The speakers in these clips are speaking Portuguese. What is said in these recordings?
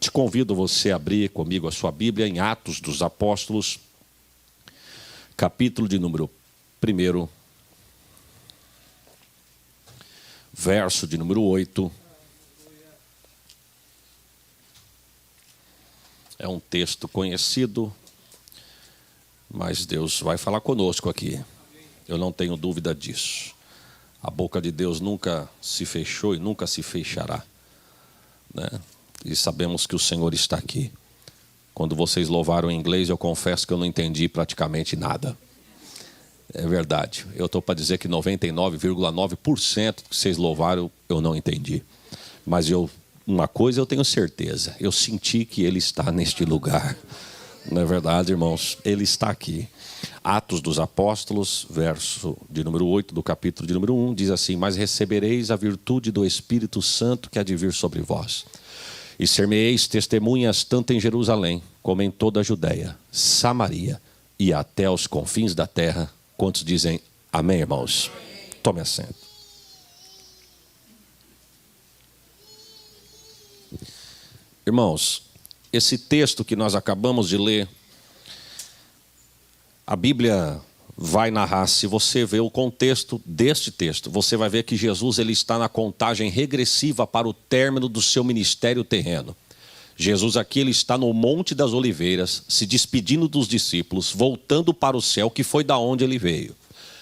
Te convido você a abrir comigo a sua Bíblia em Atos dos Apóstolos, capítulo de número 1, verso de número 8. É um texto conhecido, mas Deus vai falar conosco aqui. Eu não tenho dúvida disso. A boca de Deus nunca se fechou e nunca se fechará, né? E sabemos que o Senhor está aqui. Quando vocês louvaram em inglês, eu confesso que eu não entendi praticamente nada. É verdade. Eu estou para dizer que 99,9% que vocês louvaram, eu não entendi. Mas uma coisa eu tenho certeza. Eu senti que Ele está neste lugar. Não é verdade, irmãos? Ele está aqui. Atos dos Apóstolos, verso de número 8 do capítulo de número 1, diz assim: Mas recebereis a virtude do Espírito Santo que há de vir sobre vós. E ser-me-eis testemunhas tanto em Jerusalém, como em toda a Judéia, Samaria e até os confins da terra. Quantos dizem amém, irmãos? Tome assento. Irmãos, esse texto que nós acabamos de ler, a Bíblia vai narrar, se você vê o contexto deste texto, você vai ver que Jesus ele está na contagem regressiva para o término do seu ministério terreno. Jesus aqui ele está no Monte das Oliveiras, se despedindo dos discípulos, voltando para o céu, que foi da onde ele veio.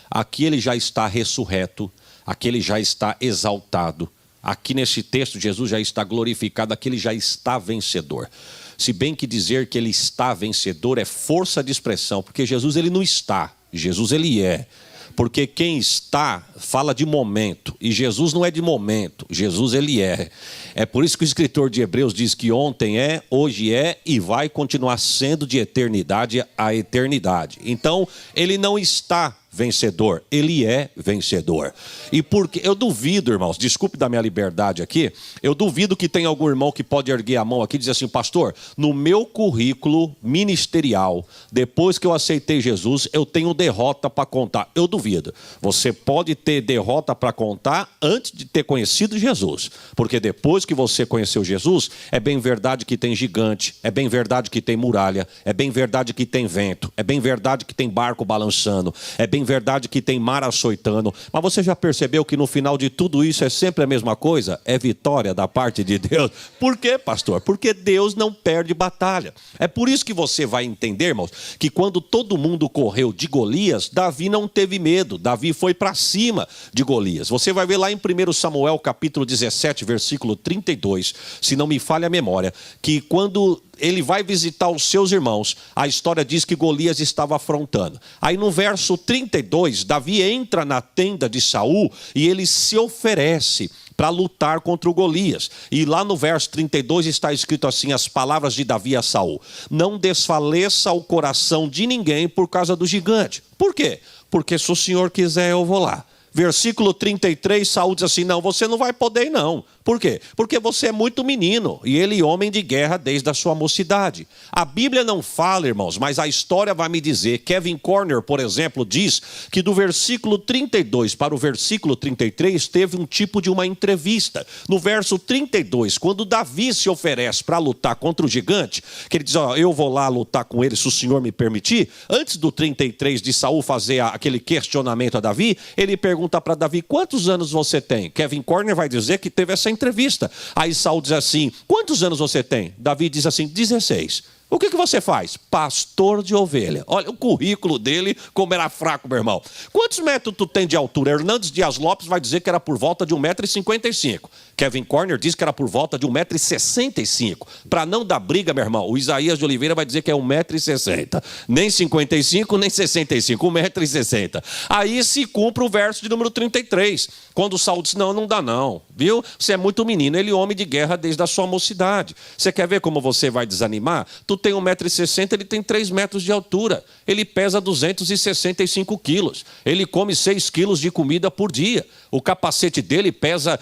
Aqui ele já está ressurreto, aqui ele já está exaltado. Aqui nesse texto Jesus já está glorificado, aqui ele já está vencedor. Se bem que dizer que ele está vencedor é força de expressão, porque Jesus ele não está, Jesus ele é. Porque quem está fala de momento, e Jesus não é de momento, Jesus ele é. É por isso que o escritor de Hebreus diz que ontem é, hoje é e vai continuar sendo de eternidade a eternidade. Então ele não está vencedor, ele é vencedor. E porque eu duvido, irmãos, desculpe da minha liberdade aqui, eu duvido que tenha algum irmão que pode erguer a mão aqui e dizer assim: pastor, no meu currículo ministerial, depois que eu aceitei Jesus, eu tenho derrota para contar. Eu duvido. Você pode ter derrota para contar antes de ter conhecido Jesus, porque depois que você conheceu Jesus, é bem verdade que tem gigante, é bem verdade que tem muralha, é bem verdade que tem vento, é bem verdade que tem barco balançando, é bem verdade que tem mar açoitando, mas você já percebeu que no final de tudo isso é sempre a mesma coisa? É vitória da parte de Deus. Por quê, pastor? Porque Deus não perde batalha. É por isso que você vai entender, irmãos, que quando todo mundo correu de Golias, Davi não teve medo, Davi foi para cima de Golias. Você vai ver lá em 1 Samuel capítulo 17, versículo 32, se não me falha a memória, que quando ele vai visitar os seus irmãos, a história diz que Golias estava afrontando. Aí no verso 32, Davi entra na tenda de Saul e ele se oferece para lutar contra o Golias. E lá no verso 32 está escrito assim, as palavras de Davi a Saul: não desfaleça o coração de ninguém por causa do gigante. Por quê? Porque se o Senhor quiser eu vou lá. Versículo 33, Saul diz assim: não, você não vai poder ir não. Por quê? Porque você é muito menino, e ele homem de guerra desde a sua mocidade. A Bíblia não fala, irmãos, mas a história vai me dizer. Kevin Corner, por exemplo, diz que do versículo 32 para o versículo 33 teve um tipo de uma entrevista. No verso 32, quando Davi se oferece para lutar contra o gigante, que ele diz: ó, eu vou lá lutar com ele se o Senhor me permitir. Antes do 33 de Saul fazer aquele questionamento a Davi, ele pergunta para Davi: quantos anos você tem? Kevin Corner vai dizer que teve essa entrevista. Aí Saul diz assim: quantos anos você tem? Davi diz assim: 16. O que você faz? Pastor de ovelha. Olha o currículo dele, como era fraco, meu irmão. Quantos metros tu tem de altura? Hernandes Dias Lopes vai dizer que era por volta de 1,55 m. Kevin Corner diz que era por volta de 1,65 m. Para não dar briga, meu irmão, o Isaías de Oliveira vai dizer que é 1,60 m. Nem 55, nem 65, 1,60 m. Aí se cumpre o verso de número 33. Quando Saul diz: não, não dá não, viu? Você é muito menino, ele é homem de guerra desde a sua mocidade. Você quer ver como você vai desanimar? Tu tem 1,60 m, ele tem 3 metros de altura. Ele pesa 265 quilos. Ele come 6 quilos de comida por dia. O capacete dele pesa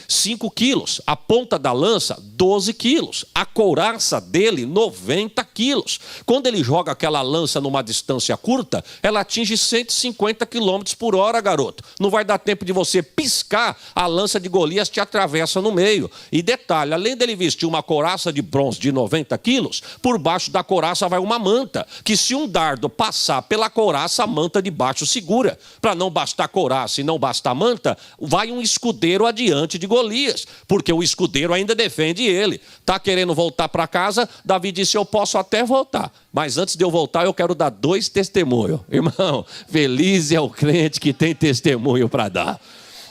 5 quilos. A ponta da lança, 12 quilos. A couraça dele, 90 quilos. Quando ele joga aquela lança numa distância curta, ela atinge 150 quilômetros por hora, garoto. Não vai dar tempo de você piscar, a lança de Golias te atravessa no meio. E detalhe, além dele vestir uma couraça de bronze de 90 quilos, por baixo da couraça vai uma manta, que se um dardo passar pela couraça, a manta de baixo segura. Para não bastar a couraça e não bastar a manta, vai um escudeiro adiante de Golias, porque o escudeiro ainda defende ele. Está querendo voltar para casa? Davi disse, eu posso até voltar, mas antes de eu voltar eu quero dar 2 testemunhos. Irmão, feliz é o crente que tem testemunho para dar.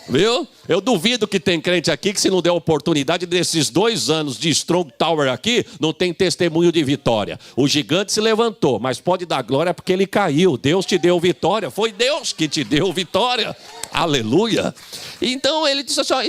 Viu? Eu duvido que tem crente aqui que se não der oportunidade desses 2 anos de Strong Tower aqui, não tem testemunho de vitória. O gigante se levantou, mas pode dar glória porque ele caiu. Deus te deu vitória, foi Deus que te deu vitória. Aleluia. Então ele disse assim, ó,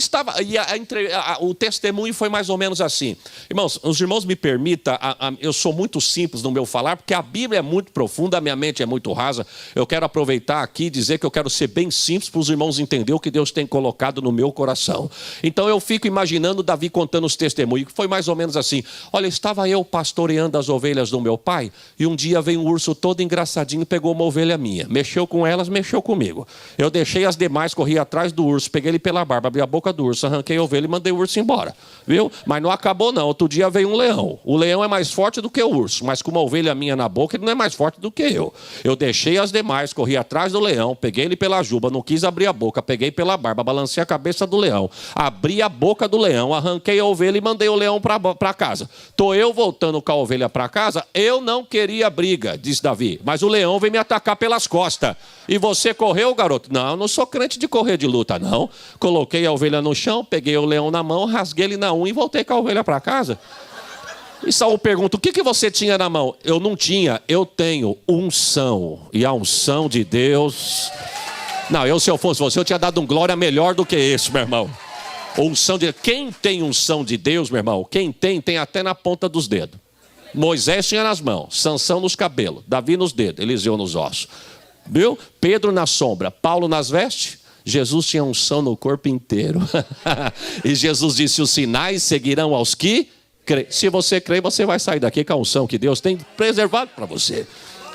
o testemunho foi mais ou menos assim. Irmãos, os irmãos me permitam, eu sou muito simples no meu falar, porque a Bíblia é muito profunda, a minha mente é muito rasa. Eu quero aproveitar aqui e dizer que eu quero ser bem simples para os irmãos entenderem o que Deus tem colocado no meu coração. Então eu fico imaginando Davi contando os testemunhos, que foi mais ou menos assim. Olha, estava eu pastoreando as ovelhas do meu pai, e um dia veio um urso todo engraçadinho e pegou uma ovelha minha. Mexeu com elas, mexeu comigo. Eu deixei as demais, corri atrás do urso, peguei ele pela barba, abri a boca do urso, arranquei a ovelha e mandei o urso embora. Viu? Mas não acabou não. Outro dia veio um leão. O leão é mais forte do que o urso, mas com uma ovelha minha na boca, ele não é mais forte do que eu. Eu deixei as demais, corri atrás do leão, peguei ele pela juba, não quis abrir a boca, peguei pela barba, balancei a cabeça do leão, abri a boca do leão, arranquei a ovelha e mandei o leão para casa. Tô eu voltando com a ovelha para casa, eu não queria briga, disse Davi, mas o leão veio me atacar pelas costas. E você correu, garoto? Não, eu não sou crente de correr de luta, não. Coloquei a ovelha no chão, peguei o leão na mão, rasguei ele na unha e voltei com a ovelha para casa. E Saul pergunta, o que você tinha na mão? Eu não tinha, eu tenho unção. E a unção de Deus... Não, se eu fosse você, eu tinha dado um glória melhor do que esse, meu irmão. Unção de... Quem tem unção de Deus, meu irmão? Quem tem até na ponta dos dedos. Moisés tinha nas mãos, Sansão nos cabelos, Davi nos dedos, Eliseu nos ossos. Viu? Pedro na sombra, Paulo nas vestes. Jesus tinha unção no corpo inteiro. E Jesus disse, os sinais seguirão aos que creem. Se você crê, você vai sair daqui com a unção que Deus tem preservado para você.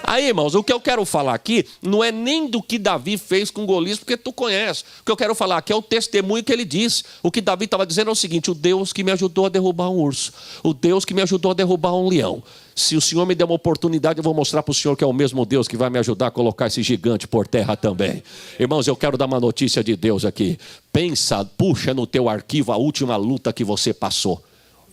Aí, irmãos, o que eu quero falar aqui não é nem do que Davi fez com Golias, porque tu conhece. O que eu quero falar aqui é o testemunho que ele disse. O que Davi estava dizendo é o seguinte, o Deus que me ajudou a derrubar um urso, o Deus que me ajudou a derrubar um leão. Se o Senhor me der uma oportunidade, eu vou mostrar para o Senhor que é o mesmo Deus que vai me ajudar a colocar esse gigante por terra também. Irmãos, eu quero dar uma notícia de Deus aqui. Pensa, puxa no teu arquivo a última luta que você passou.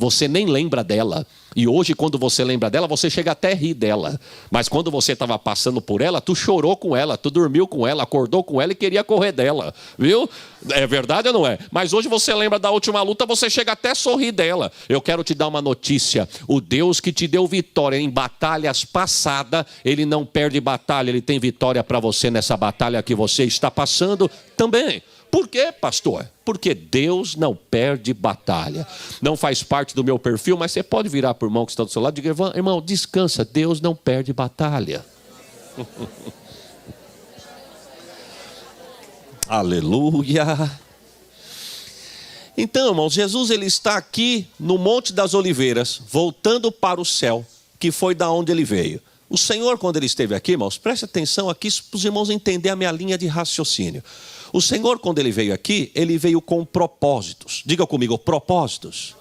Você nem lembra dela. E hoje, quando você lembra dela, você chega até a rir dela. Mas quando você estava passando por ela, tu chorou com ela, tu dormiu com ela, acordou com ela e queria correr dela. Viu? É verdade ou não é? Mas hoje você lembra da última luta, você chega até a sorrir dela. Eu quero te dar uma notícia. O Deus que te deu vitória em batalhas passadas, Ele não perde batalha, Ele tem vitória para você nessa batalha que você está passando também. Por quê, pastor? Porque Deus não perde batalha. Não faz parte do meu perfil, mas você pode virar para o irmão que está do seu lado e dizer, irmão, descansa, Deus não perde batalha. Aleluia. Então, irmãos, Jesus ele está aqui no Monte das Oliveiras, voltando para o céu, que foi da onde ele veio. O Senhor, quando ele esteve aqui, irmãos, preste atenção aqui para os irmãos entenderem a minha linha de raciocínio. O Senhor, quando ele veio aqui, ele veio com propósitos. Diga comigo, propósitos.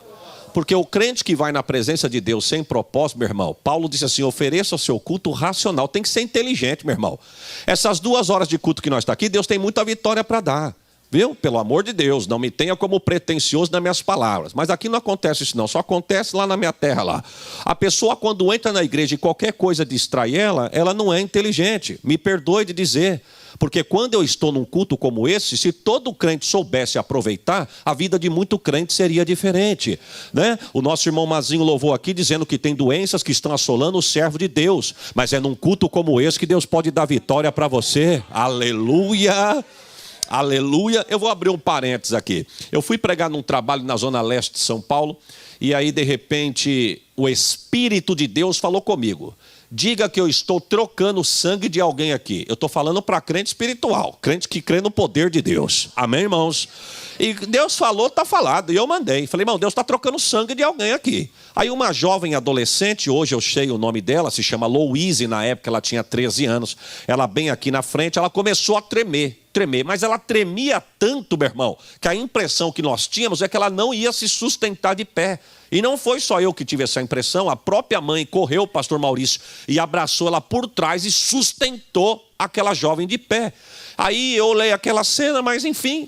Porque o crente que vai na presença de Deus sem propósito, meu irmão, Paulo disse assim, ofereça o seu culto racional. Tem que ser inteligente, meu irmão. Essas 2 horas de culto que nós estamos aqui, Deus tem muita vitória para dar. Viu? Pelo amor de Deus, não me tenha como pretensioso nas minhas palavras. Mas aqui não acontece isso não, só acontece lá na minha terra lá. A pessoa quando entra na igreja e qualquer coisa distrai ela não é inteligente. Me perdoe de dizer. Porque quando eu estou num culto como esse, se todo crente soubesse aproveitar, a vida de muito crente seria diferente, né? O nosso irmão Mazinho louvou aqui dizendo que tem doenças que estão assolando o servo de Deus. Mas é num culto como esse que Deus pode dar vitória para você. Aleluia! Aleluia. Eu vou abrir um parênteses aqui. Eu fui pregar num trabalho na zona leste de São Paulo. E aí de repente o Espírito de Deus falou comigo. diga que eu estou trocando o sangue de alguém aqui. Eu estou falando para crente espiritual, crente que crê no poder de Deus. Amém, irmãos? E Deus falou, está falado. E eu mandei. Falei, irmão, Deus está trocando sangue de alguém aqui. Aí uma jovem adolescente, hoje eu sei o nome dela, se chama Louise, na época ela tinha 13 anos. Ela bem aqui na frente, ela começou a tremer. Mas ela tremia tanto, meu irmão, que a impressão que nós tínhamos é que ela não ia se sustentar de pé. E não foi só eu que tive essa impressão, a própria mãe correu, o pastor Maurício, e abraçou ela por trás e sustentou aquela jovem de pé. Aí eu olhei aquela cena, mas enfim,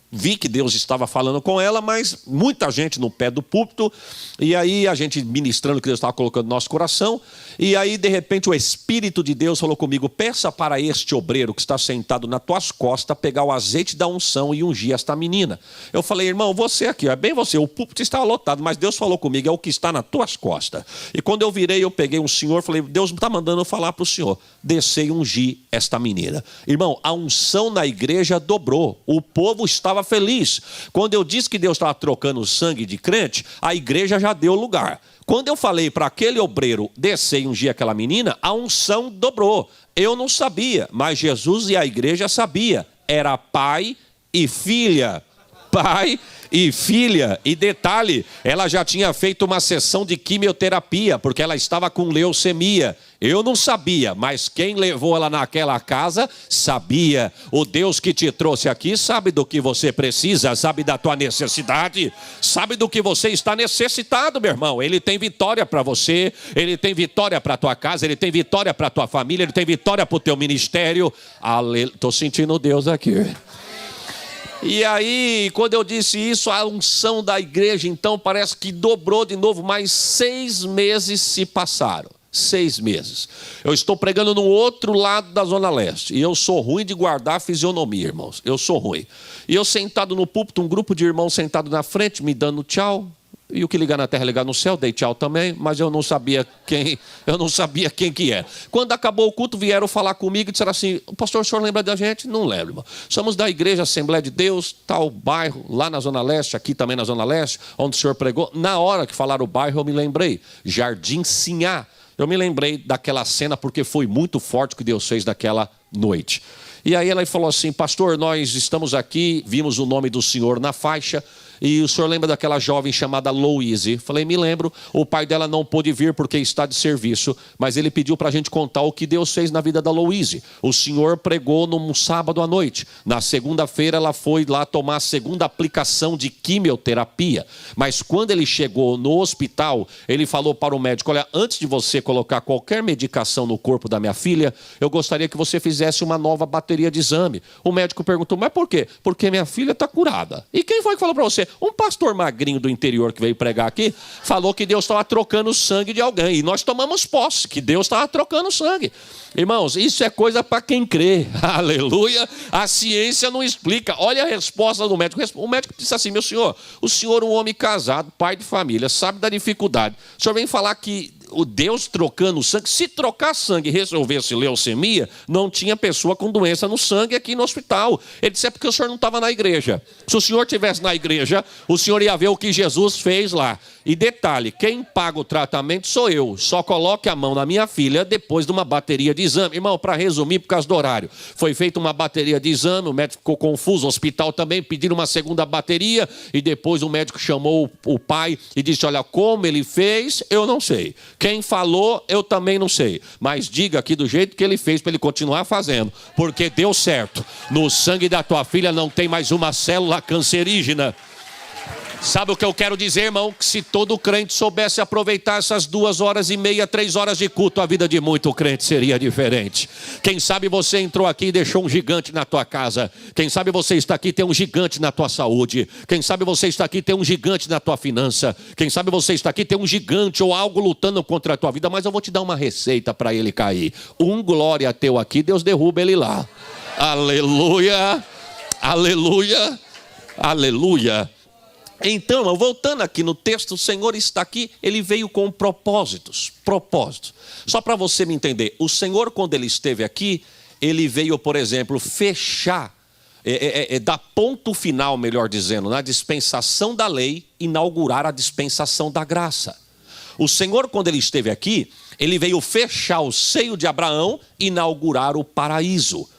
vi que Deus estava falando com ela, mas muita gente no pé do púlpito, e aí a gente ministrando o que Deus estava colocando no nosso coração, e aí de repente o Espírito de Deus falou comigo, peça para este obreiro que está sentado nas tuas costas, pegar o azeite da unção e ungir esta menina. Eu falei, irmão, você aqui, é bem você, o púlpito estava lotado, mas Deus falou comigo, é o que está nas tuas costas. E quando eu virei, eu peguei um senhor, falei, Deus está mandando eu falar para o senhor, descer e ungir esta menina. Irmão, a unção na igreja dobrou, o povo estava feliz. Quando eu disse que Deus estava trocando o sangue de crente, a igreja já deu lugar. Quando eu falei para aquele obreiro descer e ungir aquela menina, a unção dobrou. Eu não sabia, mas Jesus e a igreja sabia. Era pai e filha. Pai e filha. E detalhe, ela já tinha feito uma sessão de quimioterapia, porque ela estava com leucemia. Eu não sabia, mas quem levou ela naquela casa sabia. O Deus que te trouxe aqui sabe do que você precisa, sabe da tua necessidade, sabe do que você está necessitado, meu irmão. Ele tem vitória para você, ele tem vitória para a tua casa, ele tem vitória para a tua família, ele tem vitória para o teu ministério. Estou sentindo Deus aqui. E aí, quando eu disse isso, a unção da igreja, então, parece que dobrou de novo, mais 6 meses se passaram. 6 meses. Eu estou pregando no outro lado da Zona Leste. E eu sou ruim de guardar a fisionomia, irmãos. Eu sou ruim. E eu sentado no púlpito, um grupo de irmãos sentado na frente, me dando tchau. E o que ligar na terra, ligar no céu, dei tchau também, mas eu não sabia quem que era. Quando acabou o culto, vieram falar comigo e disseram assim, pastor, o senhor lembra da gente? Não lembro, irmão. Somos da igreja Assembleia de Deus, tal bairro, lá na Zona Leste, aqui também na Zona Leste, onde o senhor pregou. Na hora que falaram o bairro, eu me lembrei, Jardim Sinhá. Eu me lembrei daquela cena porque foi muito forte o que Deus fez naquela noite. E aí ela falou assim, pastor, nós estamos aqui, vimos o nome do senhor na faixa, e o senhor lembra daquela jovem chamada Louise? Falei, me lembro, o pai dela não pôde vir porque está de serviço, mas ele pediu para a gente contar o que Deus fez na vida da Louise. O senhor pregou num sábado à noite, na segunda-feira ela foi lá tomar a segunda aplicação de quimioterapia, mas quando ele chegou no hospital, ele falou para o médico, olha, antes de você colocar qualquer medicação no corpo da minha filha, eu gostaria que você fizesse uma nova bateria de exame. O médico perguntou, mas por quê? Porque minha filha está curada. E quem foi que falou para você? Um pastor magrinho do interior que veio pregar aqui, falou que Deus estava trocando o sangue de alguém. E nós tomamos posse, que Deus estava trocando sangue. Irmãos, isso é coisa para quem crê. Aleluia. A ciência não explica. Olha a resposta do médico. O médico disse assim, meu senhor, o senhor é um homem casado, pai de família, sabe da dificuldade. O senhor vem falar que o Deus trocando sangue, se trocar sangue e resolvesse leucemia, não tinha pessoa com doença no sangue aqui no hospital. Ele disse, é porque o senhor não estava na igreja. Se o senhor estivesse na igreja, o senhor ia ver o que Jesus fez lá. E detalhe, quem paga o tratamento sou eu. Só coloque a mão na minha filha depois de uma bateria de exame. Irmão, para resumir, por causa do horário, foi feita uma bateria de exame, o médico ficou confuso, o hospital também, pediram uma segunda bateria, e depois o médico chamou o pai e disse, olha, como ele fez, eu não sei. Quem falou, eu também não sei. Mas diga aqui do jeito que ele fez para ele continuar fazendo. Porque deu certo. No sangue da tua filha não tem mais uma célula cancerígena. Sabe o que eu quero dizer, irmão? Que se todo crente soubesse aproveitar essas 2h30, 3 horas de culto, a vida de muito crente seria diferente. Quem sabe você entrou aqui e deixou um gigante na tua casa. Quem sabe você está aqui e tem um gigante na tua saúde. Quem sabe você está aqui e tem um gigante na tua finança. Quem sabe você está aqui e tem um gigante ou algo lutando contra a tua vida. Mas eu vou te dar uma receita para ele cair. Um glória teu aqui, Deus derruba ele lá. Aleluia, aleluia, aleluia. Então, voltando aqui no texto, o Senhor está aqui, ele veio com propósitos. Só para você me entender, o Senhor, quando ele esteve aqui, ele veio, por exemplo, fechar, dar ponto final, melhor dizendo, na dispensação da lei, inaugurar a dispensação da graça. O Senhor, quando ele esteve aqui, Ele veio fechar o seio de Abraão e inaugurar o paraíso.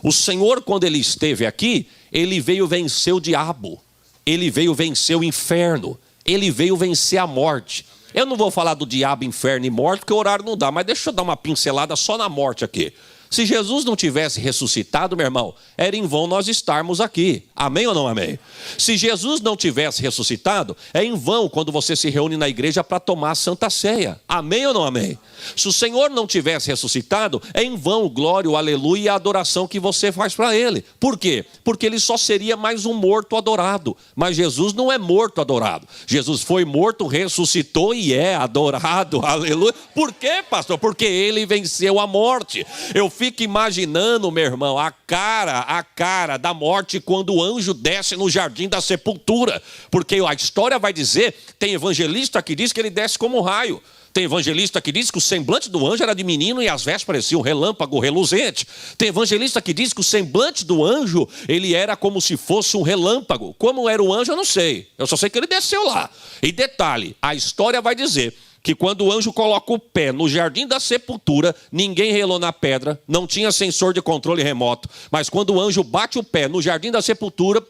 O Senhor, quando ele esteve aqui, ele veio vencer o diabo. Ele veio vencer o inferno. Ele veio vencer a morte. Eu não vou falar do diabo, inferno e morte, porque o horário não dá. Mas deixa eu dar uma pincelada só na morte aqui. Se Jesus não tivesse ressuscitado, meu irmão, era em vão nós estarmos aqui. Amém ou não amém? Se Jesus não tivesse ressuscitado, é em vão quando você se reúne na igreja para tomar a Santa Ceia. Amém ou não amém? Se o Senhor não tivesse ressuscitado, é em vão o glória, o aleluia e a adoração que você faz para Ele. Por quê? Porque Ele só seria mais um morto adorado. Mas Jesus não é morto adorado. Jesus foi morto, ressuscitou e é adorado. Aleluia. Por quê, pastor? Porque Ele venceu a morte. Eu fico imaginando, meu irmão, a cara da morte quando o anjo desce no jardim da sepultura. Porque a história vai dizer, tem evangelista que diz que ele desce como um raio. Tem evangelista que diz que o semblante do anjo era de menino e as vestes pareciam um relâmpago reluzente. Tem evangelista que diz que o semblante do anjo, ele era como se fosse um relâmpago. Como era o anjo, eu não sei. Eu só sei que ele desceu lá. E detalhe, a história vai dizer que quando o anjo coloca o pé no jardim da sepultura, ninguém relou na pedra, não tinha sensor de controle remoto. Mas quando o anjo bate o pé no jardim da sepultura,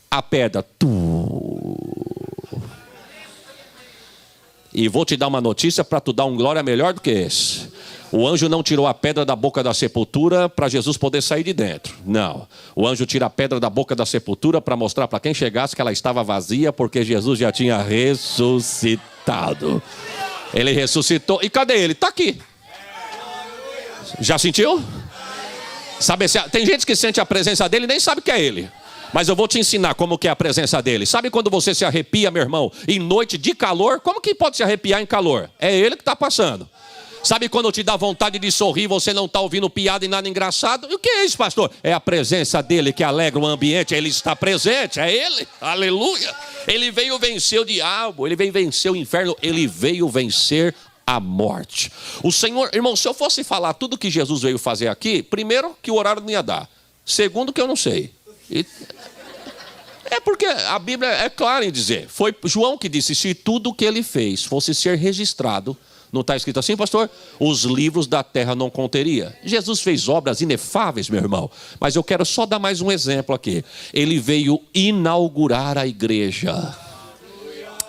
a pedra... E vou te dar uma notícia para tu dar um glória melhor do que esse. O anjo não tirou a pedra da boca da sepultura para Jesus poder sair de dentro. Não. O anjo tira a pedra da boca da sepultura para mostrar para quem chegasse que ela estava vazia, porque Jesus já tinha ressuscitado. Ele ressuscitou. E cadê ele? Está aqui. Já sentiu? Sabe, tem gente que sente a presença dele e nem sabe que é ele. Mas eu vou te ensinar como que é a presença dele. Sabe quando você se arrepia, meu irmão, em noite de calor? Como que pode se arrepiar em calor? É ele que está passando. Sabe quando te dá vontade de sorrir, você não está ouvindo piada e nada engraçado? E o que é isso, pastor? É a presença dele que alegra o ambiente. Ele está presente, é ele. Aleluia. Ele veio vencer o diabo, ele veio vencer o inferno, ele veio vencer a morte. O Senhor, irmão, se eu fosse falar tudo que Jesus veio fazer aqui, primeiro que o horário não ia dar. Segundo que eu não sei. É porque a Bíblia é clara em dizer, foi João que disse, se tudo o que ele fez fosse ser registrado, não está escrito assim, pastor? Os livros da terra não conteria. Jesus fez obras inefáveis, meu irmão, mas eu quero só dar mais um exemplo aqui. Ele veio inaugurar a igreja.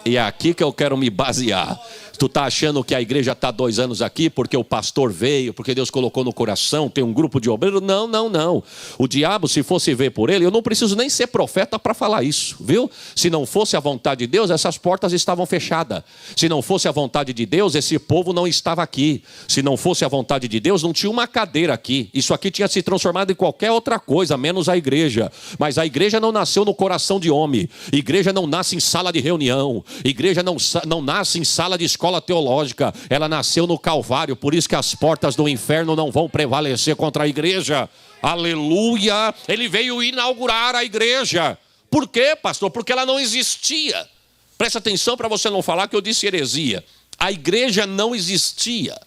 E é aqui que eu quero me basear. Tu está achando que a igreja está 2 anos aqui porque o pastor veio, porque Deus colocou no coração, tem um grupo de obreiros? Não, não, não. O diabo, se fosse ver por ele, eu não preciso nem ser profeta para falar isso, viu? Se não fosse a vontade de Deus, essas portas estavam fechadas. Se não fosse a vontade de Deus, esse povo não estava aqui. Se não fosse a vontade de Deus, não tinha uma cadeira aqui. Isso aqui tinha se transformado em qualquer outra coisa, menos a igreja. Mas a igreja não nasceu no coração de homem. Igreja não nasce em sala de reunião. Igreja não nasce em sala de escola teológica, ela nasceu no Calvário, por isso que as portas do inferno não vão prevalecer contra a igreja. Aleluia! Ele veio inaugurar a igreja. Por quê, pastor? Porque ela não existia. Presta atenção para você não falar que eu disse heresia. A igreja não existia.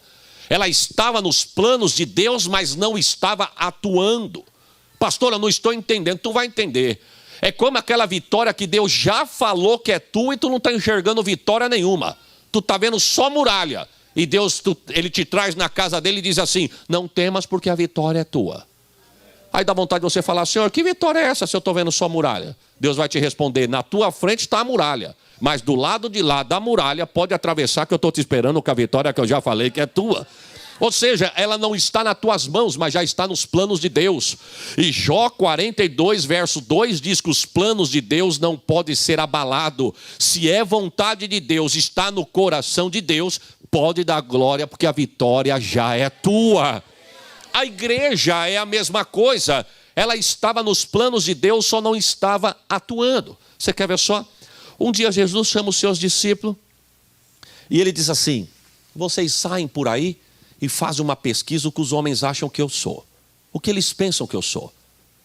Ela estava nos planos de Deus, mas não estava atuando. Pastor, eu não estou entendendo. Tu vai entender. É como aquela vitória que Deus já falou que é tua e tu não está enxergando vitória nenhuma. Tu está vendo só muralha. E Deus, ele te traz na casa dele e diz assim, não temas porque a vitória é tua. Aí dá vontade de você falar, Senhor, que vitória é essa se eu estou vendo só muralha? Deus vai te responder, na tua frente está a muralha. Mas do lado de lá da muralha pode atravessar que eu estou te esperando com a vitória que eu já falei que é tua. Ou seja, ela não está nas tuas mãos, mas já está nos planos de Deus. E Jó 42, verso 2 diz que os planos de Deus não podem ser abalados. Se é vontade de Deus, está no coração de Deus, pode dar glória, porque a vitória já é tua. A igreja é a mesma coisa. Ela estava nos planos de Deus, só não estava atuando. Você quer ver só? Um dia Jesus chama os seus discípulos e ele diz assim, vocês saem por aí e fazem uma pesquisa o que os homens acham que eu sou. O que eles pensam que eu sou.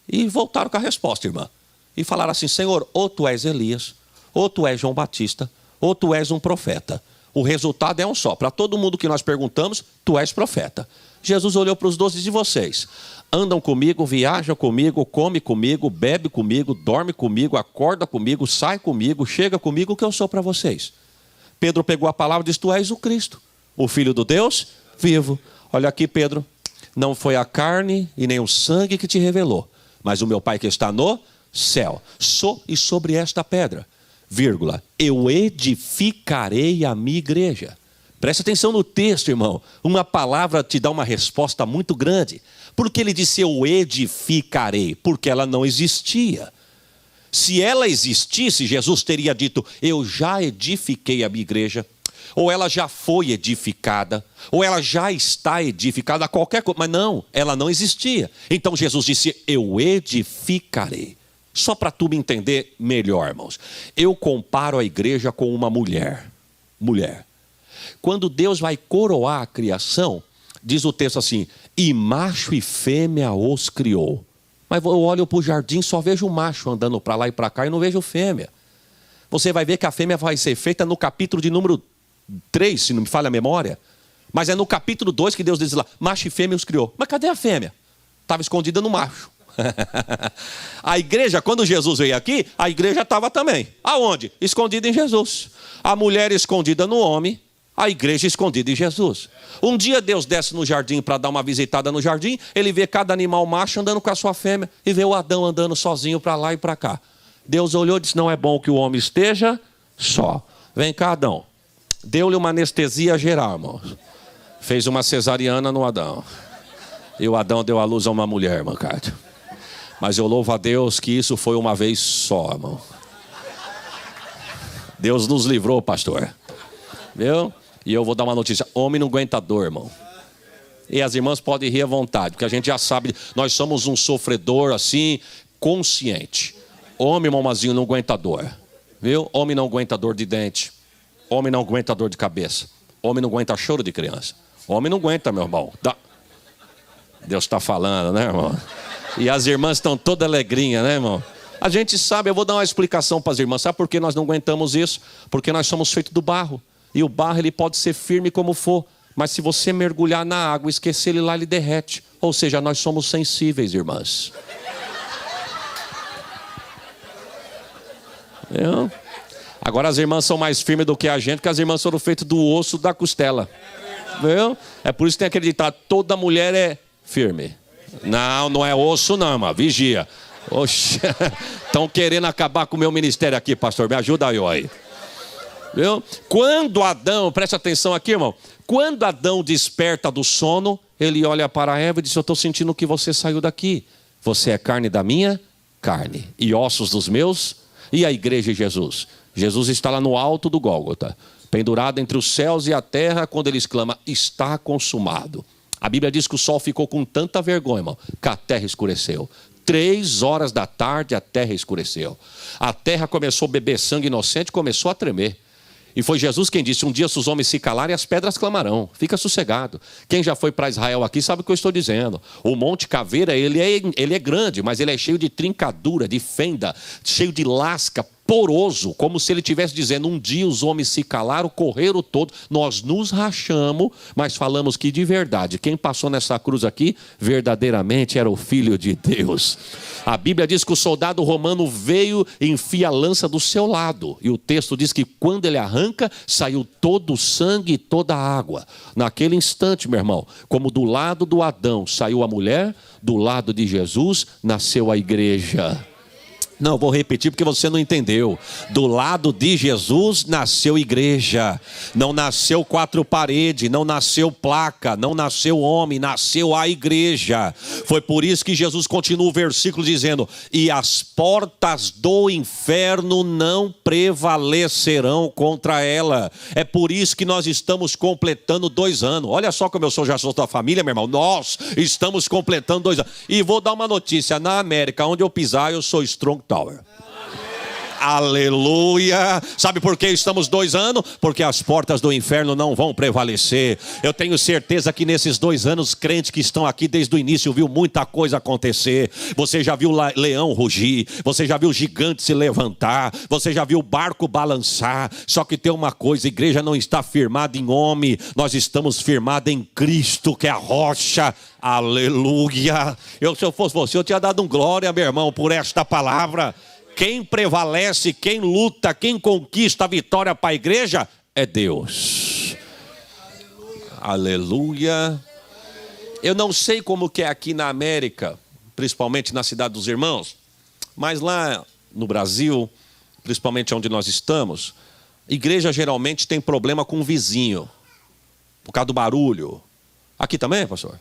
E voltaram com a resposta, irmã. E falaram assim, Senhor, ou tu és Elias, ou tu és João Batista, ou tu és um profeta. O resultado é um só. Para todo mundo que nós perguntamos, tu és profeta. Jesus olhou para os 12 de vocês. Andam comigo, viajam comigo, come comigo, bebe comigo, dorme comigo, acorda comigo, sai comigo, chega comigo, o que eu sou para vocês. Pedro pegou a palavra e disse, tu és o Cristo, o Filho do Deus vivo. Olha aqui, Pedro. Não foi a carne e nem o sangue que te revelou, mas o meu Pai que está no céu. E sobre esta pedra, vírgula, eu edificarei a minha igreja. Presta atenção no texto, irmão. Uma palavra te dá uma resposta muito grande. Por que ele disse eu edificarei? Porque ela não existia. Se ela existisse, Jesus teria dito, eu já edifiquei a minha igreja. Ou ela já foi edificada, ou ela já está edificada, qualquer coisa. Mas não, ela não existia. Então Jesus disse, eu edificarei. Só para tu me entender melhor, irmãos. Eu comparo a igreja com uma mulher. Mulher. Quando Deus vai coroar a criação, diz o texto assim, e macho e fêmea os criou. Mas eu olho para o jardim, só vejo o macho andando para lá e para cá e não vejo fêmea. Você vai ver que a fêmea vai ser feita no capítulo de número 3, se não me falha a memória. Mas é no capítulo 2 que Deus diz lá, macho e fêmea os criou. Mas cadê a fêmea? Estava escondida no macho. A igreja, quando Jesus veio aqui, a igreja estava também. Aonde? Escondida em Jesus. A mulher escondida no homem, a igreja escondida em Jesus. Um dia Deus desce no jardim para dar uma visitada no jardim, ele vê cada animal macho andando com a sua fêmea e vê o Adão andando sozinho para lá e para cá. Deus olhou e disse, não é bom que o homem esteja só. Vem cá, Adão. Deu-lhe uma anestesia geral, irmão. Fez uma cesariana no Adão. E o Adão deu à luz a uma mulher, irmão Cádio. Mas eu louvo a Deus que isso foi uma vez só, irmão. Deus nos livrou, pastor. Viu? E eu vou dar uma notícia. Homem não aguenta dor, irmão. E as irmãs podem rir à vontade, porque a gente já sabe, nós somos um sofredor assim, consciente. Homem, mamazinho, não aguenta dor. Viu? Homem não aguenta dor de dente. Homem não aguenta dor de cabeça. Homem não aguenta choro de criança. Homem não aguenta, meu irmão. Deus está falando, né, irmão? E as irmãs estão toda alegrinha, né, irmão? A gente sabe, eu vou dar uma explicação para as irmãs. Sabe por que nós não aguentamos isso? Porque nós somos feitos do barro. E o barro, ele pode ser firme como for. Mas se você mergulhar na água e esquecer ele lá, ele derrete. Ou seja, nós somos sensíveis, irmãs. Viu? Agora as irmãs são mais firmes do que a gente, porque as irmãs foram feitas do osso da costela. Viu? É por isso que tem aquele ditado, toda mulher é firme. Não, não é osso não, irmão. Vigia. Oxe, estão querendo acabar com o meu ministério aqui, pastor. Me ajuda aí. Viu? Quando Adão, presta atenção aqui, irmão. Quando Adão desperta do sono, ele olha para Eva e diz, eu estou sentindo que você saiu daqui. Você é carne da minha carne e ossos dos meus. E a igreja de Jesus? Jesus está lá no alto do Gólgota, pendurado entre os céus e a terra, quando ele exclama, está consumado. A Bíblia diz que o sol ficou com tanta vergonha, irmão, que a terra escureceu. 3 horas da tarde a terra escureceu. A terra começou a beber sangue inocente, começou a tremer. E foi Jesus quem disse, um dia se os homens se calarem, as pedras clamarão. Fica sossegado. Quem já foi para Israel aqui sabe o que eu estou dizendo. O Monte Caveira, ele é grande, mas ele é cheio de trincadura, de fenda, cheio de lasca, poroso, como se ele estivesse dizendo, um dia os homens se calaram, correram todo, nós nos rachamos, mas falamos que de verdade, quem passou nessa cruz aqui, verdadeiramente era o Filho de Deus. A Bíblia diz que o soldado romano veio e enfia a lança do seu lado, e o texto diz que quando ele arranca, saiu todo o sangue e toda a água. Naquele instante, meu irmão, como do lado do Adão saiu a mulher, do lado de Jesus nasceu a igreja. Não, vou repetir porque você não entendeu. Do lado de Jesus nasceu igreja. Não nasceu 4 paredes, não nasceu placa, não nasceu homem, nasceu a igreja. Foi por isso que Jesus continua o versículo dizendo, e as portas do inferno não prevalecerão contra ela. É por isso que nós estamos completando 2 anos. Olha só como já sou da família, meu irmão. Nós estamos completando 2 anos. E vou dar uma notícia, na América, onde eu pisar, eu sou strong Tower. Aleluia. Sabe por que estamos 2 anos? Porque as portas do inferno não vão prevalecer. Eu tenho certeza que nesses 2 anos, crentes que estão aqui desde o início viu muita coisa acontecer. Você já viu leão rugir, você já viu gigante se levantar, você já viu barco balançar. Só que tem uma coisa, a igreja não está firmada em homem, nós estamos firmados em Cristo, que é a rocha. Aleluia. Se eu fosse você, eu tinha dado um glória, meu irmão, por esta palavra. Quem prevalece, quem luta, quem conquista a vitória para a igreja é Deus. Aleluia. Eu não sei como que é aqui na América, principalmente na Cidade dos Irmãos, mas lá no Brasil, principalmente onde nós estamos, igreja geralmente tem problema com o vizinho, por causa do barulho. Aqui também, pastor?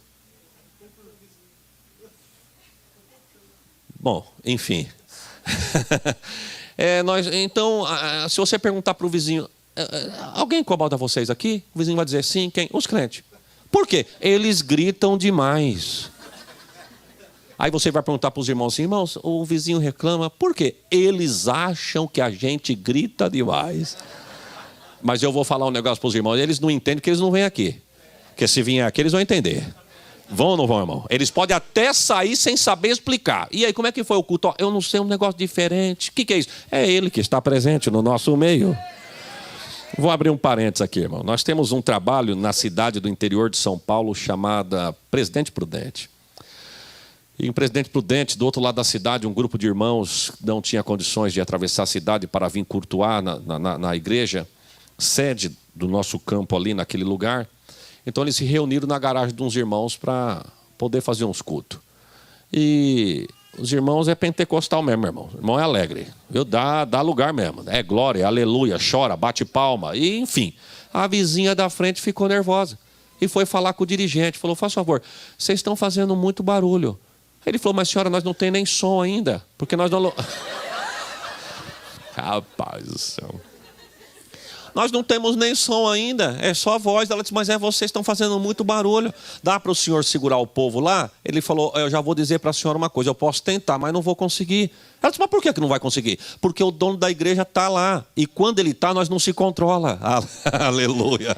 Bom, enfim. Então, se você perguntar para o vizinho, alguém incomoda vocês aqui? O vizinho vai dizer sim, quem? Os crentes. Por quê? Eles gritam demais. Aí você vai perguntar para os irmãos assim, irmãos, o vizinho reclama, por quê? Eles acham que a gente grita demais. Mas eu vou falar um negócio para os irmãos, eles não entendem porque eles não vêm aqui. Porque se vier aqui, eles vão entender. Vão ou não vão, irmão? Eles podem até sair sem saber explicar. E aí, como é que foi o culto? Eu não sei, um negócio diferente. O que é isso? É ele que está presente no nosso meio. Vou abrir um parênteses aqui, irmão. Nós temos um trabalho na cidade do interior de São Paulo chamada Presidente Prudente. E em Presidente Prudente, do outro lado da cidade, um grupo de irmãos não tinha condições de atravessar a cidade para vir cultuar na igreja, sede do nosso campo ali naquele lugar. Então eles se reuniram na garagem de uns irmãos para poder fazer uns cultos. E os irmãos é pentecostal mesmo, irmão. O irmão é alegre. Dá lugar mesmo. É glória, aleluia, chora, bate palma. E, enfim, a vizinha da frente ficou nervosa. E foi falar com o dirigente. Falou, faz favor, vocês estão fazendo muito barulho. Ele falou, mas senhora, nós não tem nem som ainda. Porque nós não... Rapaz do céu. Nós não temos nem som ainda, é só voz. Ela disse, mas vocês estão fazendo muito barulho. Dá para o senhor segurar o povo lá? Ele falou, eu já vou dizer para a senhora uma coisa, eu posso tentar, mas não vou conseguir. Ela disse, mas por que não vai conseguir? Porque o dono da igreja está lá. E quando ele está, nós não se controla. Aleluia.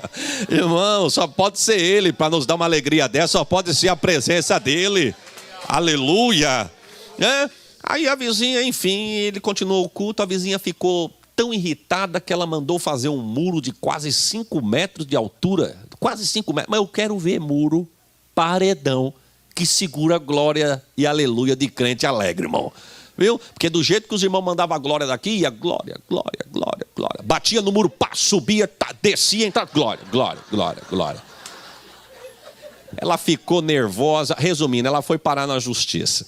Irmão, só pode ser ele, para nos dar uma alegria dessa, só pode ser a presença dele. Aleluia. Aí a vizinha, enfim, ele continuou o culto, a vizinha ficou tão irritada que ela mandou fazer um muro de quase 5 metros de altura. Quase 5 metros. Mas eu quero ver muro, paredão, que segura a glória e aleluia de crente alegre, irmão. Viu? Porque do jeito que os irmãos mandavam a glória daqui, ia glória, glória, glória, glória. Batia no muro, pá, subia, descia, entrava, glória, glória, glória, glória. Ela ficou nervosa. Resumindo, ela foi parar na justiça.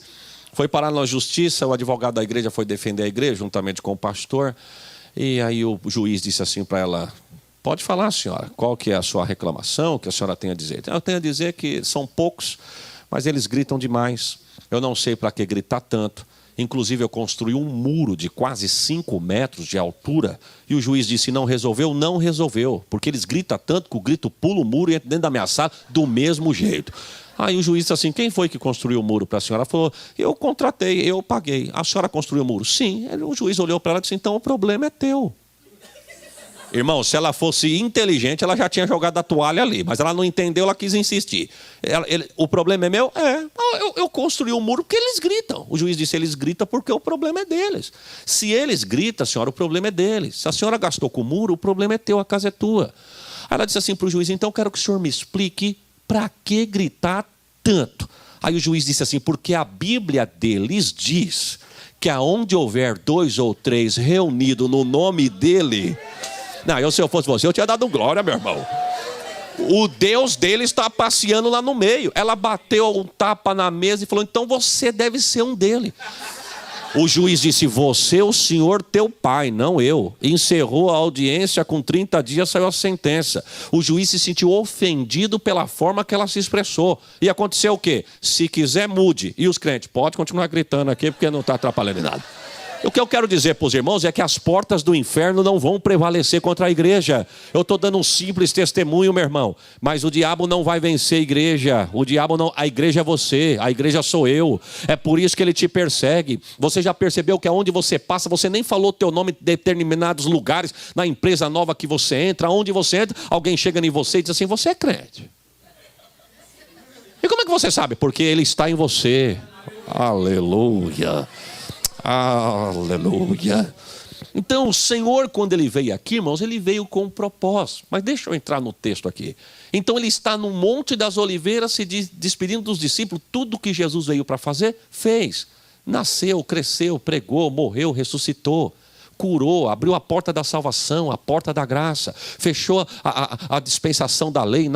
Foi parar na justiça, o advogado da igreja foi defender a igreja, juntamente com o pastor. E aí o juiz disse assim para ela, pode falar, senhora, qual que é a sua reclamação, o que a senhora tem a dizer? Eu tenho a dizer que são poucos, mas eles gritam demais. Eu não sei para que gritar tanto. Inclusive eu construí um muro de quase 5 metros de altura. E o juiz disse, não resolveu? Não resolveu. Porque eles gritam tanto que o grito pula o muro e entra dentro da minha sala do mesmo jeito. Aí o juiz disse assim, quem foi que construiu o muro para a senhora? Ela falou, eu contratei, eu paguei. A senhora construiu o muro? Sim. O juiz olhou para ela e disse, então o problema é teu. Irmão, se ela fosse inteligente, ela já tinha jogado a toalha ali. Mas ela não entendeu, ela quis insistir. O problema é meu? Eu construí o muro porque eles gritam. O juiz disse, eles gritam porque o problema é deles. Se eles gritam, senhora, o problema é deles. Se a senhora gastou com o muro, o problema é teu, a casa é tua. Aí ela disse assim para o juiz, então eu quero que o senhor me explique para que gritar tanto? Aí o juiz disse assim, porque a Bíblia deles diz que aonde houver 2 ou 3 reunidos no nome dele... Não, se eu fosse você, eu tinha dado glória, meu irmão. O Deus dele está passeando lá no meio. Ela bateu um tapa na mesa e falou, então você deve ser um dele. O juiz disse, você, o senhor, teu pai, não eu. Encerrou a audiência, com 30 dias saiu a sentença. O juiz se sentiu ofendido pela forma que ela se expressou. E aconteceu o quê? Se quiser, mude. E os crentes, pode continuar gritando aqui, porque não está atrapalhando em nada. O que eu quero dizer para os irmãos é que as portas do inferno não vão prevalecer contra a igreja. Eu estou dando um simples testemunho, meu irmão. Mas o diabo não vai vencer a igreja. O diabo não, a igreja é você, a igreja sou eu. É por isso que ele te persegue. Você já percebeu que aonde você passa, você nem falou teu nome em determinados lugares, na empresa nova que você entra, aonde você entra, alguém chega em você e diz assim, você é crente. E como é que você sabe? Porque ele está em você. Aleluia. Aleluia. Então o Senhor, quando ele veio aqui, irmãos, ele veio com um propósito. Mas deixa eu entrar no texto aqui. Então ele está no Monte das Oliveiras se despedindo dos discípulos. Tudo que Jesus veio para fazer, fez. Nasceu, cresceu, pregou, morreu, ressuscitou. curou, abriu a porta da salvação, a porta da graça, fechou a dispensação da lei,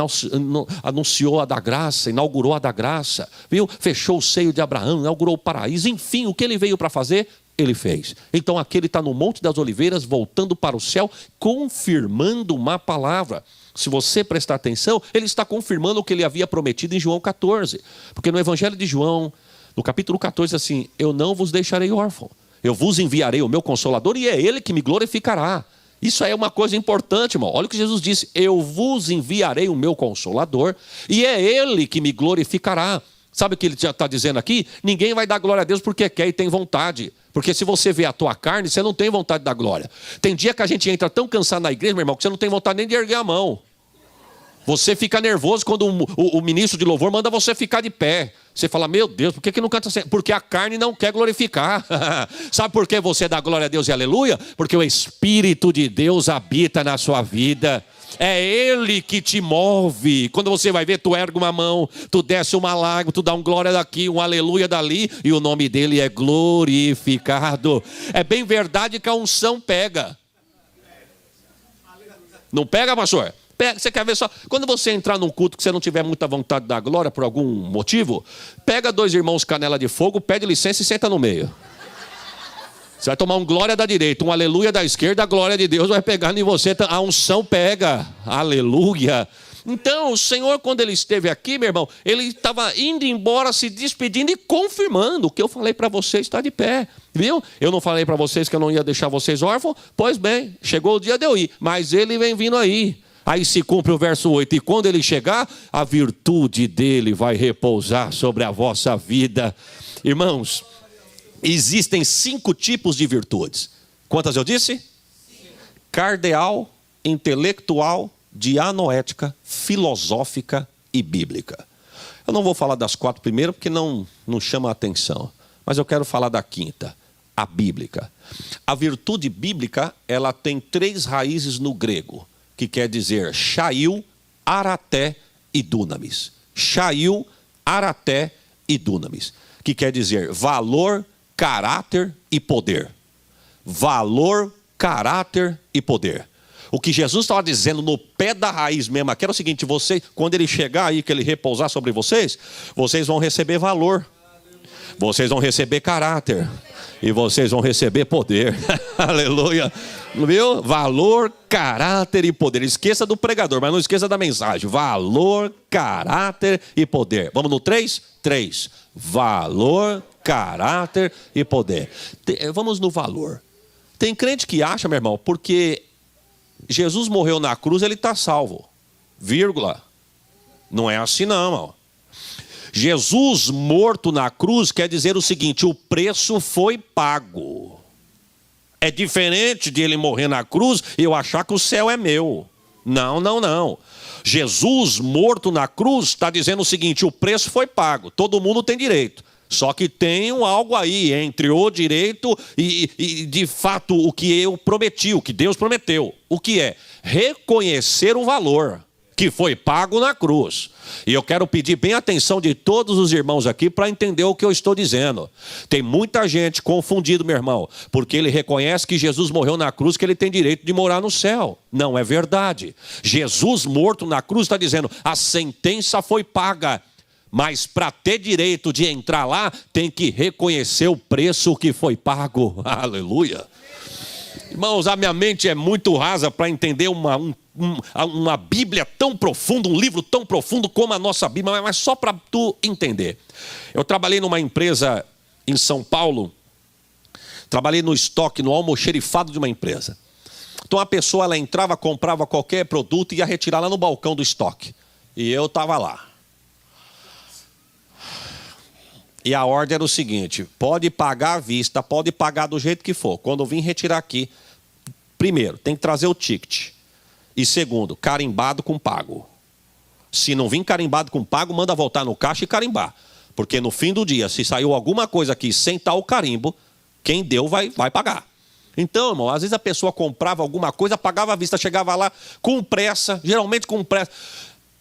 anunciou a da graça, inaugurou a da graça, viu? Fechou o seio de Abraão, inaugurou o paraíso, enfim, o que ele veio para fazer, ele fez. Então aqui ele está no Monte das Oliveiras, voltando para o céu, confirmando uma palavra. Se você prestar atenção, ele está confirmando o que ele havia prometido em João 14. Porque no Evangelho de João, no capítulo 14, assim, eu não vos deixarei órfão. Eu vos enviarei o meu Consolador e é ele que me glorificará. Isso é uma coisa importante, irmão. Olha o que Jesus disse. Eu vos enviarei o meu Consolador e é ele que me glorificará. Sabe o que ele já está dizendo aqui? Ninguém vai dar glória a Deus porque quer e tem vontade. Porque se você vê a tua carne, você não tem vontade de dar glória. Tem dia que a gente entra tão cansado na igreja, meu irmão, que você não tem vontade nem de erguer a mão. Você fica nervoso quando o ministro de louvor manda você ficar de pé. Você fala, meu Deus, por que não canta assim? Porque a carne não quer glorificar. Sabe por que você dá glória a Deus e aleluia? Porque o Espírito de Deus habita na sua vida. É Ele que te move. Quando você vai ver, tu ergue uma mão, tu desce uma lágrima, tu dá um glória daqui, um aleluia dali, e o nome dele é glorificado. É bem verdade que a unção pega. Não pega, pastor? Pega, você quer ver só? Quando você entrar num culto que você não tiver muita vontade de dar glória por algum motivo, pega 2 irmãos canela de fogo, pede licença e senta no meio. Você vai tomar um glória da direita, um aleluia da esquerda, a glória de Deus vai pegar em você, a unção pega, aleluia. Então o Senhor, quando ele esteve aqui, meu irmão, ele estava indo embora, se despedindo e confirmando o que eu falei para vocês, está de pé, viu? Eu não falei para vocês que eu não ia deixar vocês órfãos? Pois bem, chegou o dia de eu ir, mas ele vem vindo aí. Aí se cumpre o verso 8, e quando ele chegar, a virtude dele vai repousar sobre a vossa vida. Irmãos, existem 5 tipos de virtudes. Quantas eu disse? 5. Cardeal, intelectual, dianoética, filosófica e bíblica. Eu não vou falar das 4 primeiras porque não chama a atenção. Mas eu quero falar da 5ª, a bíblica. A virtude bíblica, ela tem 3 raízes no grego, que quer dizer chail, araté e dunamis. Chail, araté e dunamis. Que quer dizer valor, caráter e poder. Valor, caráter e poder. O que Jesus estava dizendo no pé da raiz mesmo aqui era o seguinte: quando ele chegar aí, que ele repousar sobre vocês, vocês vão receber valor, vocês vão receber caráter e vocês vão receber poder. Aleluia. Viu? Valor, caráter e poder. Esqueça do pregador, mas não esqueça da mensagem. Valor, caráter e poder. Vamos no 3? 3. Valor, caráter e poder. Vamos no valor. Tem crente que acha, meu irmão, porque Jesus morreu na cruz, ele está salvo. Vírgula. Não é assim não, irmão. Jesus morto na cruz quer dizer o seguinte: o preço foi pago. É diferente de ele morrer na cruz e eu achar que o céu é meu. Não, não, não. Jesus morto na cruz está dizendo o seguinte: o preço foi pago, todo mundo tem direito. Só que tem algo aí entre o direito e de fato o que eu prometi, o que Deus prometeu. O que é? Reconhecer o valor que foi pago na cruz. E eu quero pedir bem a atenção de todos os irmãos aqui para entender o que eu estou dizendo. Tem muita gente confundido, meu irmão, porque ele reconhece que Jesus morreu na cruz, que ele tem direito de morar no céu. Não é verdade. Jesus morto na cruz está dizendo: a sentença foi paga, mas para ter direito de entrar lá, tem que reconhecer o preço que foi pago. Aleluia. Irmãos, a minha mente é muito rasa para entender uma Bíblia tão profunda, um livro tão profundo como a nossa Bíblia, mas só para tu entender. Eu trabalhei numa empresa em São Paulo, trabalhei no estoque, no almoxerifado de uma empresa. Então a pessoa, ela entrava, comprava qualquer produto e ia retirar lá no balcão do estoque. E eu estava lá. E a ordem era o seguinte: pode pagar à vista, pode pagar do jeito que for. Quando eu vim retirar aqui, primeiro, tem que trazer o ticket. E segundo, carimbado com pago. Se não vir carimbado com pago, manda voltar no caixa e carimbar. Porque no fim do dia, se saiu alguma coisa aqui sem tal carimbo, quem deu vai pagar. Então, irmão, às vezes a pessoa comprava alguma coisa, pagava à vista, chegava lá com pressa, geralmente com pressa.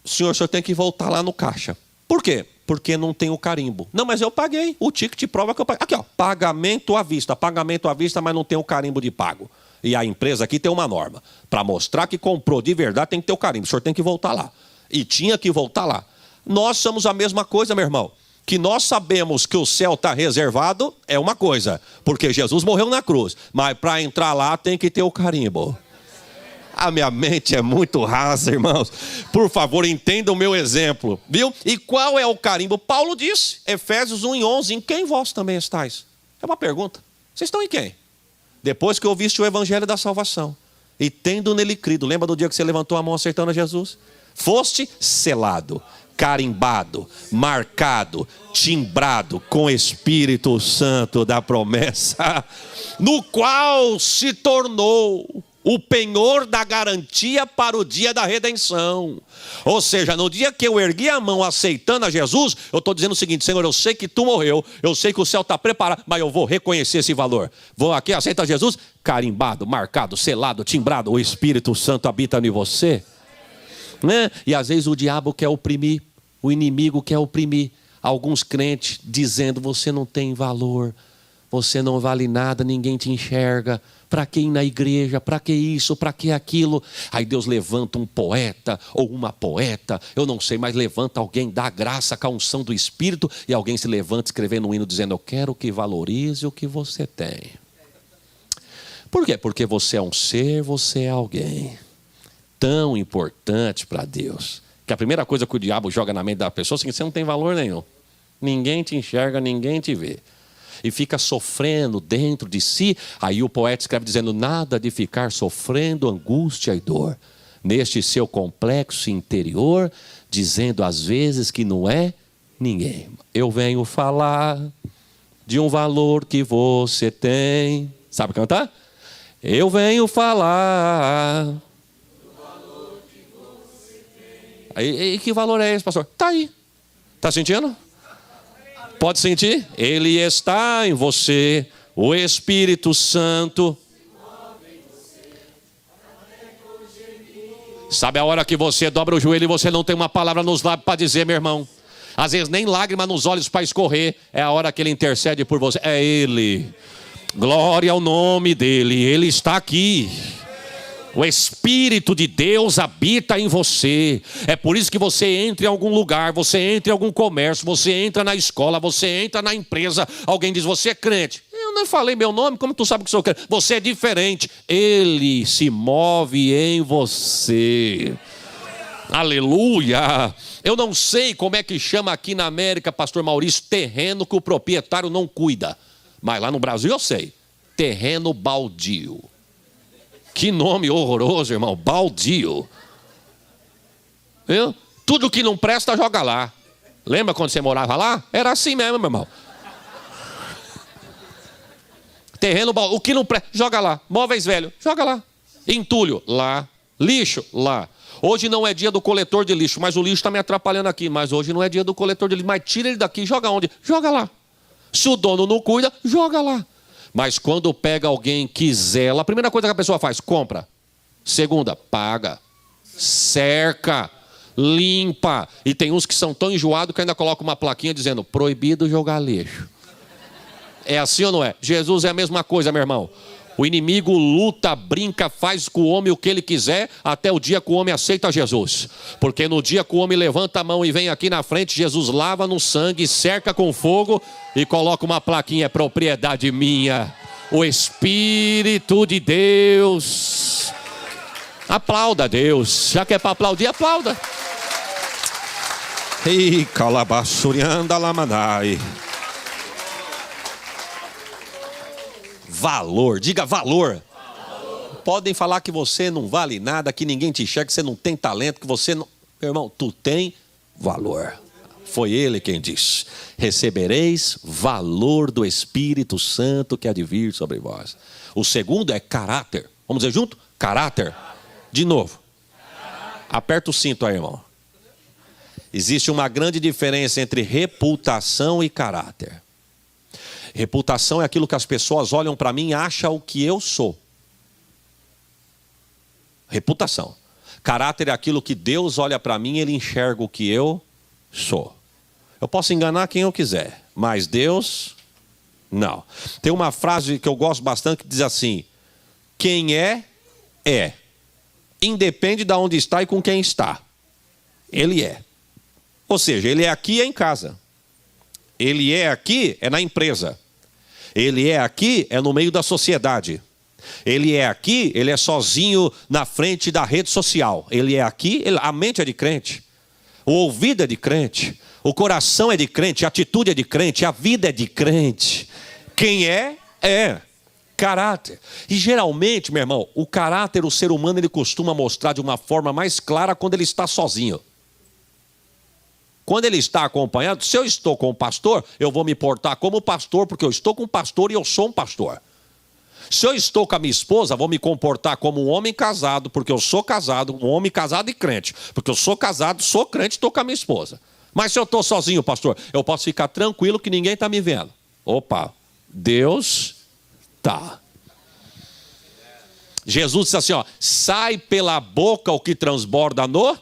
O senhor tem que voltar lá no caixa. Por quê? Porque não tem o carimbo. Não, mas eu paguei. O ticket prova que eu paguei. Aqui, ó, pagamento à vista, mas não tem o carimbo de pago. E a empresa aqui tem uma norma. Para mostrar que comprou de verdade, tem que ter o carimbo. O senhor tem que voltar lá. E tinha que voltar lá. Nós somos a mesma coisa, meu irmão. Que nós sabemos que o céu está reservado é uma coisa. Porque Jesus morreu na cruz. Mas para entrar lá tem que ter o carimbo. A minha mente é muito rasa, irmãos. Por favor, entendam o meu exemplo. Viu? E qual é o carimbo? Paulo disse, Efésios 1:11, em quem vós também estáis? É uma pergunta. Vocês estão em quem? Depois que ouviste o evangelho da salvação e tendo nele crido, lembra do dia que você levantou a mão aceitando a Jesus? Foste selado, carimbado, marcado, timbrado com o Espírito Santo da promessa, no qual se tornou o penhor da garantia para o dia da redenção. Ou seja, no dia que eu ergui a mão aceitando a Jesus, eu estou dizendo o seguinte: Senhor, eu sei que tu morreu, eu sei que o céu está preparado, mas eu vou reconhecer esse valor. Vou aqui, aceita Jesus, carimbado, marcado, selado, timbrado, o Espírito Santo habita em você. Né? E às vezes o diabo quer oprimir, o inimigo quer oprimir alguns crentes, dizendo: você não tem valor, você não vale nada, ninguém te enxerga. Para que ir na igreja? Para que isso? Para que aquilo? Aí Deus levanta um poeta ou uma poeta, eu não sei, mas levanta alguém, dá graça com a unção do Espírito, e alguém se levanta escrevendo um hino dizendo: eu quero que valorize o que você tem. Por quê? Porque você é um ser, você é alguém tão importante para Deus, que a primeira coisa que o diabo joga na mente da pessoa é assim: você não tem valor nenhum. Ninguém te enxerga, ninguém te vê. E fica sofrendo dentro de si. Aí o poeta escreve dizendo: nada de ficar sofrendo angústia e dor neste seu complexo interior, dizendo às vezes que não é ninguém. Eu venho falar de um valor que você tem. Sabe cantar? Eu venho falar do valor que você tem. E que valor é esse, pastor? Está aí. Está sentindo? Pode sentir? Ele está em você, o Espírito Santo. Sabe a hora que você dobra o joelho e você não tem uma palavra nos lábios para dizer, meu irmão? Às vezes nem lágrima nos olhos para escorrer. É a hora que Ele intercede por você. É Ele. Glória ao nome dEle. Ele está aqui. O Espírito de Deus habita em você. É por isso que você entra em algum lugar, você entra em algum comércio, você entra na escola, você entra na empresa. Alguém diz: você é crente. Eu não falei meu nome, como tu sabe que sou crente? Você é diferente. Ele se move em você. Aleluia. Eu não sei como é que chama aqui na América, pastor Maurício, terreno que o proprietário não cuida. Mas lá no Brasil eu sei. Terreno baldio. Que nome horroroso, irmão. Baldio. Viu? Tudo que não presta, joga lá. Lembra quando você morava lá? Era assim mesmo, meu irmão. Terreno baldio. O que não presta, joga lá. Móveis velhos, joga lá. Entulho, lá. Lixo, lá. Hoje não é dia do coletor de lixo, mas o lixo está me atrapalhando aqui. Mas hoje não é dia do coletor de lixo. Mas tira ele daqui, joga onde? Joga lá. Se o dono não cuida, joga lá. Mas quando pega alguém que zela, a primeira coisa que a pessoa faz: compra. Segunda, paga. Cerca. Limpa. E tem uns que são tão enjoados que ainda colocam uma plaquinha dizendo: proibido jogar lixo. É assim ou não é? Jesus é a mesma coisa, meu irmão. O inimigo luta, brinca, faz com o homem o que ele quiser, até o dia que o homem aceita Jesus. Porque no dia que o homem levanta a mão e vem aqui na frente, Jesus lava no sangue, cerca com fogo e coloca uma plaquinha: é propriedade minha. O Espírito de Deus. Aplauda Deus. Já que é para aplaudir, aplauda. Ei, calabaçurianda lamanai. Valor, diga valor. Podem falar que você não vale nada, que ninguém te enxerga, que você não tem talento, que você não... Meu irmão, tu tem valor. Foi Ele quem disse: recebereis valor do Espírito Santo que há de vir sobre vós. O segundo é caráter. Vamos dizer junto? Caráter. De novo. Aperta o cinto aí, irmão. Existe uma grande diferença entre reputação e caráter. Reputação é aquilo que as pessoas olham para mim e acham o que eu sou. Reputação. Caráter é aquilo que Deus olha para mim e Ele enxerga o que eu sou. Eu posso enganar quem eu quiser, mas Deus, não. Tem uma frase que eu gosto bastante que diz assim: quem é, é. Independe de onde está e com quem está. Ele é. Ou seja, ele é aqui, é em casa. Ele é aqui, é na empresa. Ele é aqui, é no meio da sociedade. Ele é aqui, ele é sozinho na frente da rede social. Ele é aqui, a mente é de crente. O ouvido é de crente. O coração é de crente. A atitude é de crente. A vida é de crente. Quem é, é. Caráter. E geralmente, meu irmão, o caráter, o ser humano, ele costuma mostrar de uma forma mais clara quando ele está sozinho. Quando ele está acompanhado, se eu estou com o pastor, eu vou me portar como pastor, porque eu estou com o pastor e eu sou um pastor. Se eu estou com a minha esposa, vou me comportar como um homem casado, porque eu sou casado, um homem casado e crente. Porque eu sou casado, sou crente e estou com a minha esposa. Mas se eu estou sozinho, pastor, eu posso ficar tranquilo que ninguém está me vendo. Opa, Deus está. Jesus disse assim, ó, sai pela boca o que transborda no...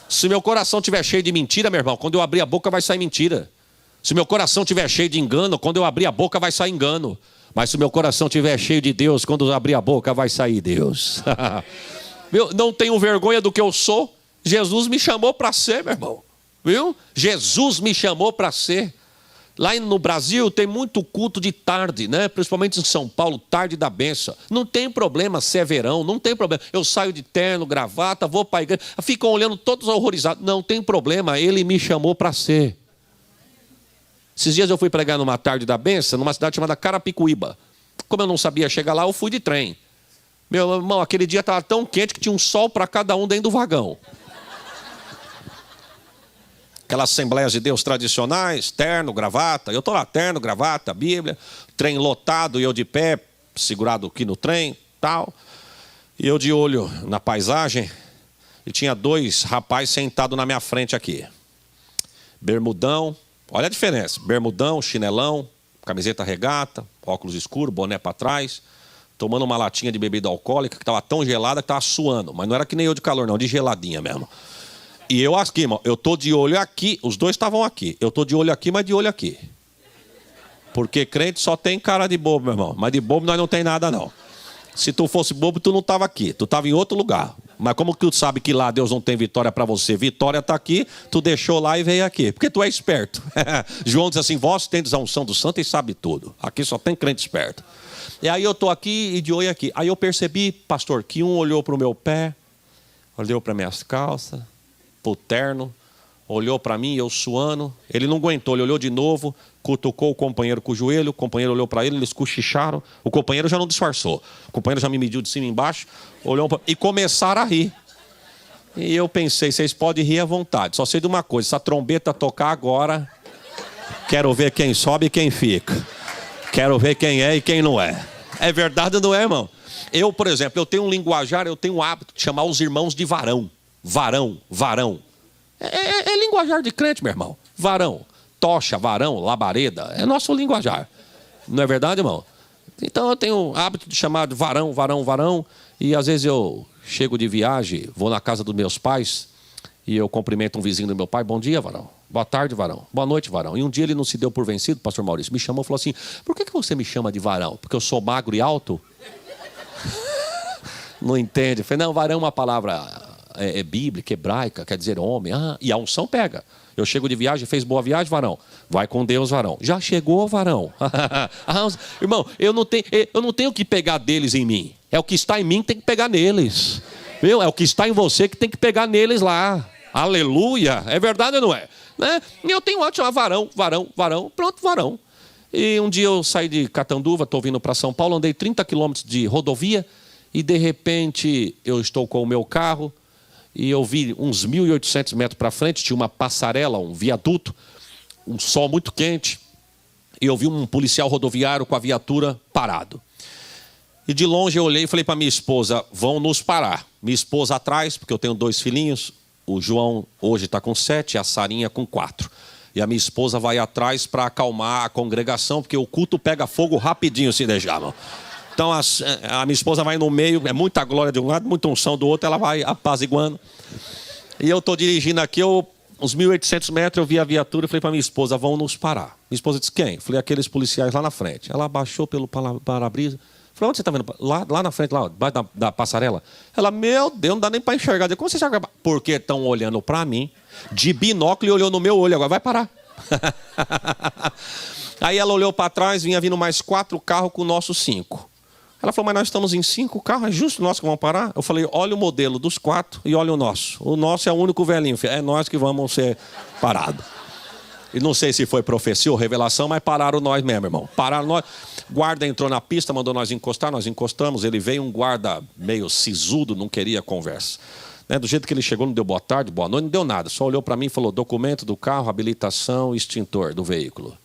Se meu coração estiver cheio de mentira, meu irmão, quando eu abrir a boca vai sair mentira. Se meu coração estiver cheio de engano, quando eu abrir a boca vai sair engano. Mas se meu coração estiver cheio de Deus, quando eu abrir a boca vai sair Deus. Eu não tenho vergonha do que eu sou. Jesus me chamou para ser, meu irmão. Viu? Jesus me chamou para ser. Lá no Brasil tem muito culto de tarde, né? Principalmente em São Paulo, tarde da benção. Não tem problema se é verão, não tem problema. Eu saio de terno, gravata, vou para a igreja, ficam olhando todos horrorizados. Não tem problema, ele me chamou para ser. Esses dias eu fui pregar numa tarde da benção, numa cidade chamada Carapicuíba. Como eu não sabia chegar lá, eu fui de trem. Meu irmão, aquele dia estava tão quente que tinha um sol para cada um dentro do vagão. Aquelas Assembleias de Deus tradicionais, terno, gravata. Eu estou lá, terno, gravata, Bíblia, trem lotado e eu de pé, segurado aqui no trem, tal. E eu de olho na paisagem e tinha dois rapazes sentados na minha frente aqui. Bermudão, olha a diferença, bermudão, chinelão, camiseta regata, óculos escuros, boné para trás, tomando uma latinha de bebida alcoólica que estava tão gelada que estava suando. Mas não era que nem eu de calor não, de geladinha mesmo. E eu aqui, irmão, eu estou de olho aqui, os dois estavam aqui. Eu estou de olho aqui, mas de olho aqui. Porque crente só tem cara de bobo, meu irmão. Mas de bobo nós não tem nada, não. Se tu fosse bobo, tu não estava aqui. Tu estava em outro lugar. Mas como que tu sabe que lá Deus não tem vitória para você? Vitória está aqui, tu deixou lá e veio aqui. Porque tu é esperto. João diz assim, vós tendes a unção do santo e sabe tudo. Aqui só tem crente esperto. E aí eu estou aqui e de olho aqui. Aí eu percebi, pastor, que um olhou para o meu pé, olhou para minhas calças, pro terno, olhou para mim, eu suando, ele não aguentou, ele olhou de novo, cutucou o companheiro com o joelho, o companheiro olhou para ele, eles cochicharam, o companheiro já não disfarçou, o companheiro já me mediu de cima e embaixo, olhou e começaram a rir. E eu pensei, vocês podem rir à vontade, só sei de uma coisa, se a trombeta tocar agora, quero ver quem sobe e quem fica, quero ver quem é e quem não é. É verdade ou não é, irmão? Eu, por exemplo, eu tenho um linguajar, eu tenho um hábito de chamar os irmãos de varão. Varão, varão. É linguajar de crente, meu irmão. Varão, tocha, varão, labareda. É nosso linguajar. Não é verdade, irmão? Então eu tenho o hábito de chamar de varão, varão, varão. E às vezes eu chego de viagem, vou na casa dos meus pais e eu cumprimento um vizinho do meu pai. Bom dia, varão. Boa tarde, varão. Boa noite, varão. E um dia ele não se deu por vencido, pastor Maurício. Me chamou e falou assim, por que você me chama de varão? Porque eu sou magro e alto? Não entende. Eu falei, não, varão é uma palavra... É bíblica, hebraica, quer dizer homem. E a unção pega. Eu chego de viagem, fez boa viagem, varão. Vai com Deus, varão. Já chegou, varão. Irmão, eu não tenho que pegar deles em mim. É o que está em mim que tem que pegar neles. Viu? É o que está em você que tem que pegar neles lá. Aleluia. É verdade ou não é? Né? E eu tenho ótimo varão, varão, varão. Pronto, varão. E um dia eu saí de Catanduva, estou vindo para São Paulo, andei 30 quilômetros de rodovia e de repente eu estou com o meu carro. E eu vi uns 1.800 metros para frente, tinha uma passarela, um viaduto, um sol muito quente. E eu vi um policial rodoviário com a viatura parado. E de longe eu olhei e falei para minha esposa, vão nos parar. Minha esposa atrás, porque eu tenho 2 filhinhos, o João hoje está com 7 e a Sarinha com 4. E a minha esposa vai atrás para acalmar a congregação, porque o culto pega fogo rapidinho se deixar, irmão. Então a minha esposa vai no meio, é muita glória de um lado, muita unção do outro, ela vai apaziguando. E eu estou dirigindo aqui, eu uns 1.800 metros, eu vi a viatura e falei para minha esposa, vão nos parar. Minha esposa disse, quem? Eu falei, aqueles policiais lá na frente. Ela abaixou pelo para-brisa. Falei, onde você está vendo? Lá na frente, lá, debaixo da passarela. Ela, meu Deus, não dá nem para enxergar. Eu falei, como você enxerga? Porque estão olhando para mim, de binóculo, e olhou no meu olho. Agora vai parar. Aí ela olhou para trás, vinha vindo mais 4 carros com o nosso 5. Ela falou, mas nós estamos em 5 carros, é justo nós que vamos parar? Eu falei, olha o modelo dos 4 e olha o nosso. O nosso é o único velhinho, é nós que vamos ser parados. E não sei se foi profecia ou revelação, mas pararam nós mesmo, irmão. Pararam nós. Guarda entrou na pista, mandou nós encostar, nós encostamos. Ele veio, um guarda meio sisudo, não queria conversa. Do jeito que ele chegou, não deu boa tarde, boa noite, não deu nada. Só olhou para mim e falou, documento do carro, habilitação, extintor do veículo.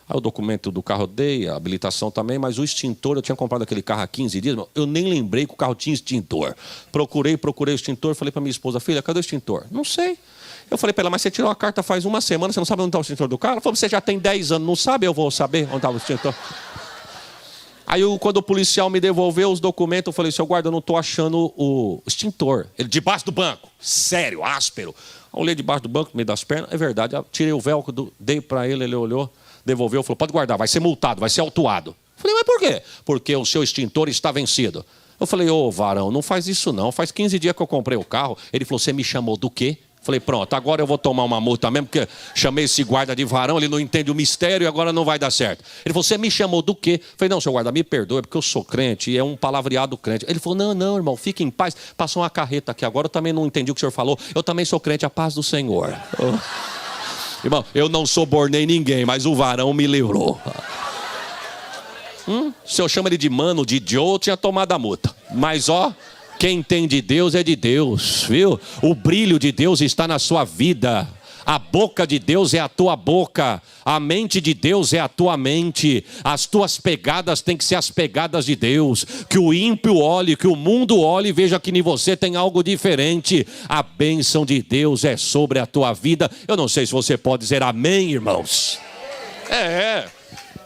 Aí o documento do carro eu dei, a habilitação também, mas o extintor, eu tinha comprado aquele carro há 15 dias, eu nem lembrei que o carro tinha extintor. Procurei o extintor, falei para minha esposa, filha, cadê o extintor? Não sei. Eu falei para ela, mas você tirou a carta faz uma semana, você não sabe onde está o extintor do carro? Ela falou, você já tem 10 anos, não sabe? Eu vou saber onde está o extintor. Aí quando o policial me devolveu os documentos, eu falei, seu guarda, eu não estou achando o extintor. Ele, debaixo do banco. Sério, áspero. Eu olhei debaixo do banco, no meio das pernas, é verdade, eu tirei o velcro, dei para ele, ele olhou. Devolveu, falou, pode guardar, vai ser multado, vai ser autuado. Eu falei, mas por quê? Porque o seu extintor está vencido. Eu falei, ô varão, não faz isso não, faz 15 dias que eu comprei o carro. Ele falou, você me chamou do quê? Eu falei, pronto, agora eu vou tomar uma multa mesmo, porque chamei esse guarda de varão, ele não entende o mistério e agora não vai dar certo. Ele falou, você me chamou do quê? Eu falei, não, seu guarda, me perdoe, porque eu sou crente e é um palavreado crente. Ele falou, não, irmão, fique em paz. Passou uma carreta aqui agora, eu também não entendi o que o senhor falou, eu também sou crente, a paz do Senhor. Irmão, eu não subornei ninguém, mas o varão me livrou. Se eu chamo ele de mano, de Joe, eu tinha tomado a multa. Mas quem tem de Deus é de Deus, viu? O brilho de Deus está na sua vida. A boca de Deus é a tua boca. A mente de Deus é a tua mente. As tuas pegadas têm que ser as pegadas de Deus. Que o ímpio olhe, que o mundo olhe e veja que em você tem algo diferente. A bênção de Deus é sobre a tua vida. Eu não sei se você pode dizer amém, irmãos.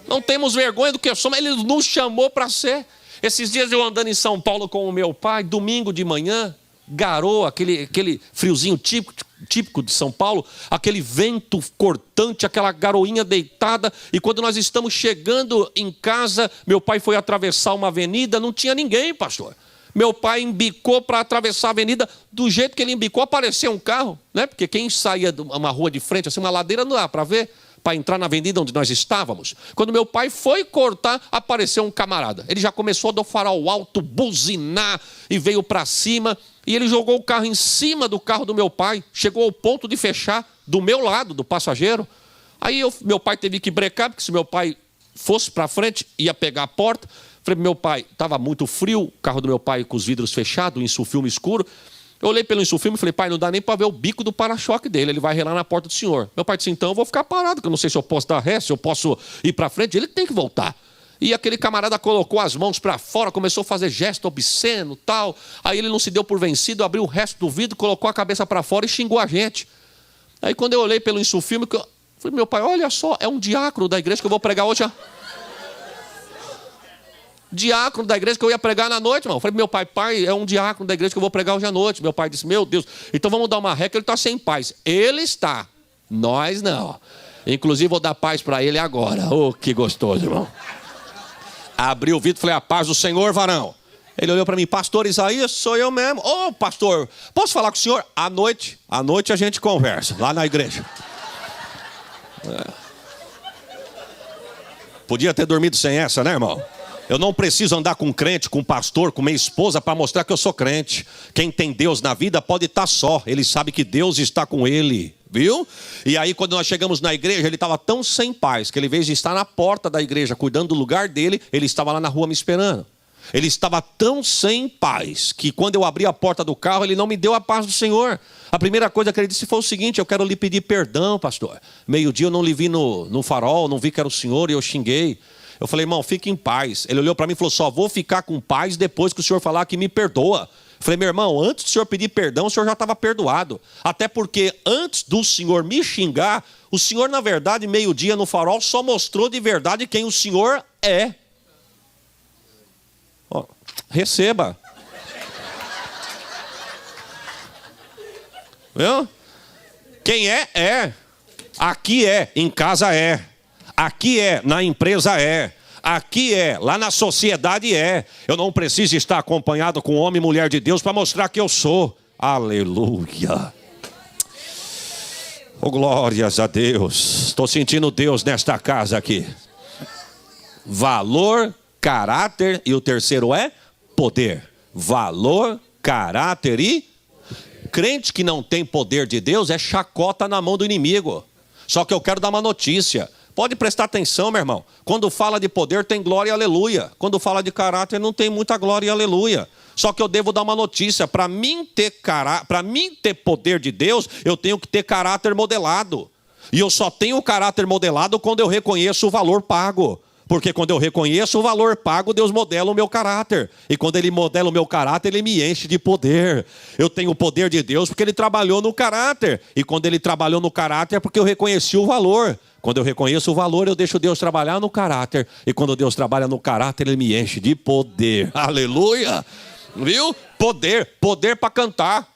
Não temos vergonha do que somos. Ele nos chamou para ser. Esses dias eu andando em São Paulo com o meu pai, domingo de manhã, garoa, aquele friozinho típico de São Paulo, aquele vento cortante, aquela garoinha deitada, e quando nós estamos chegando em casa, meu pai foi atravessar uma avenida, não tinha ninguém, pastor. Meu pai embicou para atravessar a avenida, do jeito que ele embicou, apareceu um carro, né? Porque quem saía de uma rua de frente, assim, uma ladeira, não dá para ver, para entrar na avenida onde nós estávamos. Quando meu pai foi cortar, apareceu um camarada. Ele já começou a dar o farol alto, buzinar, e veio para cima, e ele jogou o carro em cima do carro do meu pai, chegou ao ponto de fechar do meu lado, do passageiro. Aí meu pai teve que brecar, porque se meu pai fosse para frente, ia pegar a porta. Falei para meu pai, estava muito frio, o carro do meu pai com os vidros fechados, insufilme escuro. Eu olhei pelo insufilme e falei, pai, não dá nem para ver o bico do para-choque dele, ele vai relar na porta do senhor. Meu pai disse, então eu vou ficar parado, que eu não sei se eu posso dar ré, se eu posso ir para frente, ele tem que voltar. E aquele camarada colocou as mãos para fora, começou a fazer gesto obsceno, tal. Aí ele não se deu por vencido, abriu o resto do vidro, colocou a cabeça para fora e xingou a gente. Aí quando eu olhei pelo insufilme, eu falei, meu pai, olha só, é um diácono da igreja que eu vou pregar hoje. Diácono da igreja que eu ia pregar na noite, irmão. Eu falei, meu pai, é um diácono da igreja que eu vou pregar hoje à noite. Meu pai disse, meu Deus, então vamos dar uma ré que ele está sem paz. Ele está, nós não. Inclusive vou dar paz para ele agora. Oh, que gostoso, irmão. Abri o vidro e falei, a paz do Senhor, varão. Ele olhou para mim, pastor Isaías, sou eu mesmo. Ô, pastor, posso falar com o senhor? À noite a gente conversa, lá na igreja. Podia ter dormido sem essa, né, irmão? Eu não preciso andar com crente, com pastor, com minha esposa para mostrar que eu sou crente. Quem tem Deus na vida pode estar só. Ele sabe que Deus está com ele, viu? E aí quando nós chegamos na igreja, ele estava tão sem paz que ele, em vez de estar na porta da igreja, cuidando do lugar dele, ele estava lá na rua me esperando. Ele estava tão sem paz que quando eu abri a porta do carro, ele não me deu a paz do Senhor. A primeira coisa que ele disse foi o seguinte, eu quero lhe pedir perdão, pastor. Meio-dia eu não lhe vi no farol, não vi que era o senhor e eu xinguei. Eu falei, irmão, fique em paz. Ele olhou para mim e falou, só vou ficar com paz depois que o senhor falar que me perdoa. Eu falei, meu irmão, antes do senhor pedir perdão, o senhor já estava perdoado. Até porque antes do senhor me xingar, o senhor, na verdade, meio-dia no farol, só mostrou de verdade quem o senhor é. Ó, receba. Viu? Quem é, é. Aqui é, em casa é. Aqui é, na empresa é. Aqui é, lá na sociedade é. Eu não preciso estar acompanhado com homem e mulher de Deus para mostrar que eu sou. Aleluia. Oh, glórias a Deus. Estou sentindo Deus nesta casa aqui. Valor, caráter e o terceiro é poder. Valor, caráter e... Crente que não tem poder de Deus é chacota na mão do inimigo. Só que eu quero dar uma notícia. Pode prestar atenção, meu irmão. Quando fala de poder tem glória e aleluia. Quando fala de caráter não tem muita glória e aleluia. Só que eu devo dar uma notícia. Para mim ter poder de Deus, eu tenho que ter caráter modelado. E eu só tenho caráter modelado quando eu reconheço o valor pago. Porque quando eu reconheço o valor pago, Deus modela o meu caráter. E quando Ele modela o meu caráter, Ele me enche de poder. Eu tenho o poder de Deus porque Ele trabalhou no caráter. E quando Ele trabalhou no caráter é porque eu reconheci o valor. Quando eu reconheço o valor, eu deixo Deus trabalhar no caráter. E quando Deus trabalha no caráter, Ele me enche de poder. Aleluia! Viu? Poder. Poder para cantar.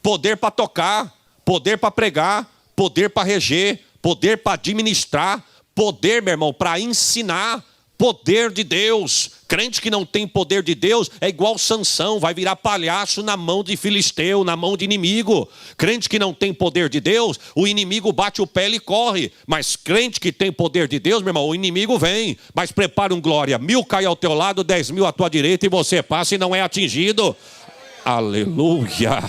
Poder para tocar. Poder para pregar. Poder para reger. Poder para administrar. Poder, meu irmão, para ensinar. Poder de Deus. Crente que não tem poder de Deus é igual Sansão, vai virar palhaço na mão de filisteu, na mão de inimigo. Crente que não tem poder de Deus, o inimigo bate o pé e ele corre. Mas crente que tem poder de Deus, meu irmão, o inimigo vem. Mas prepara um glória, 1000 cai ao teu lado, 10.000 à tua direita e você passa e não é atingido. Aleluia.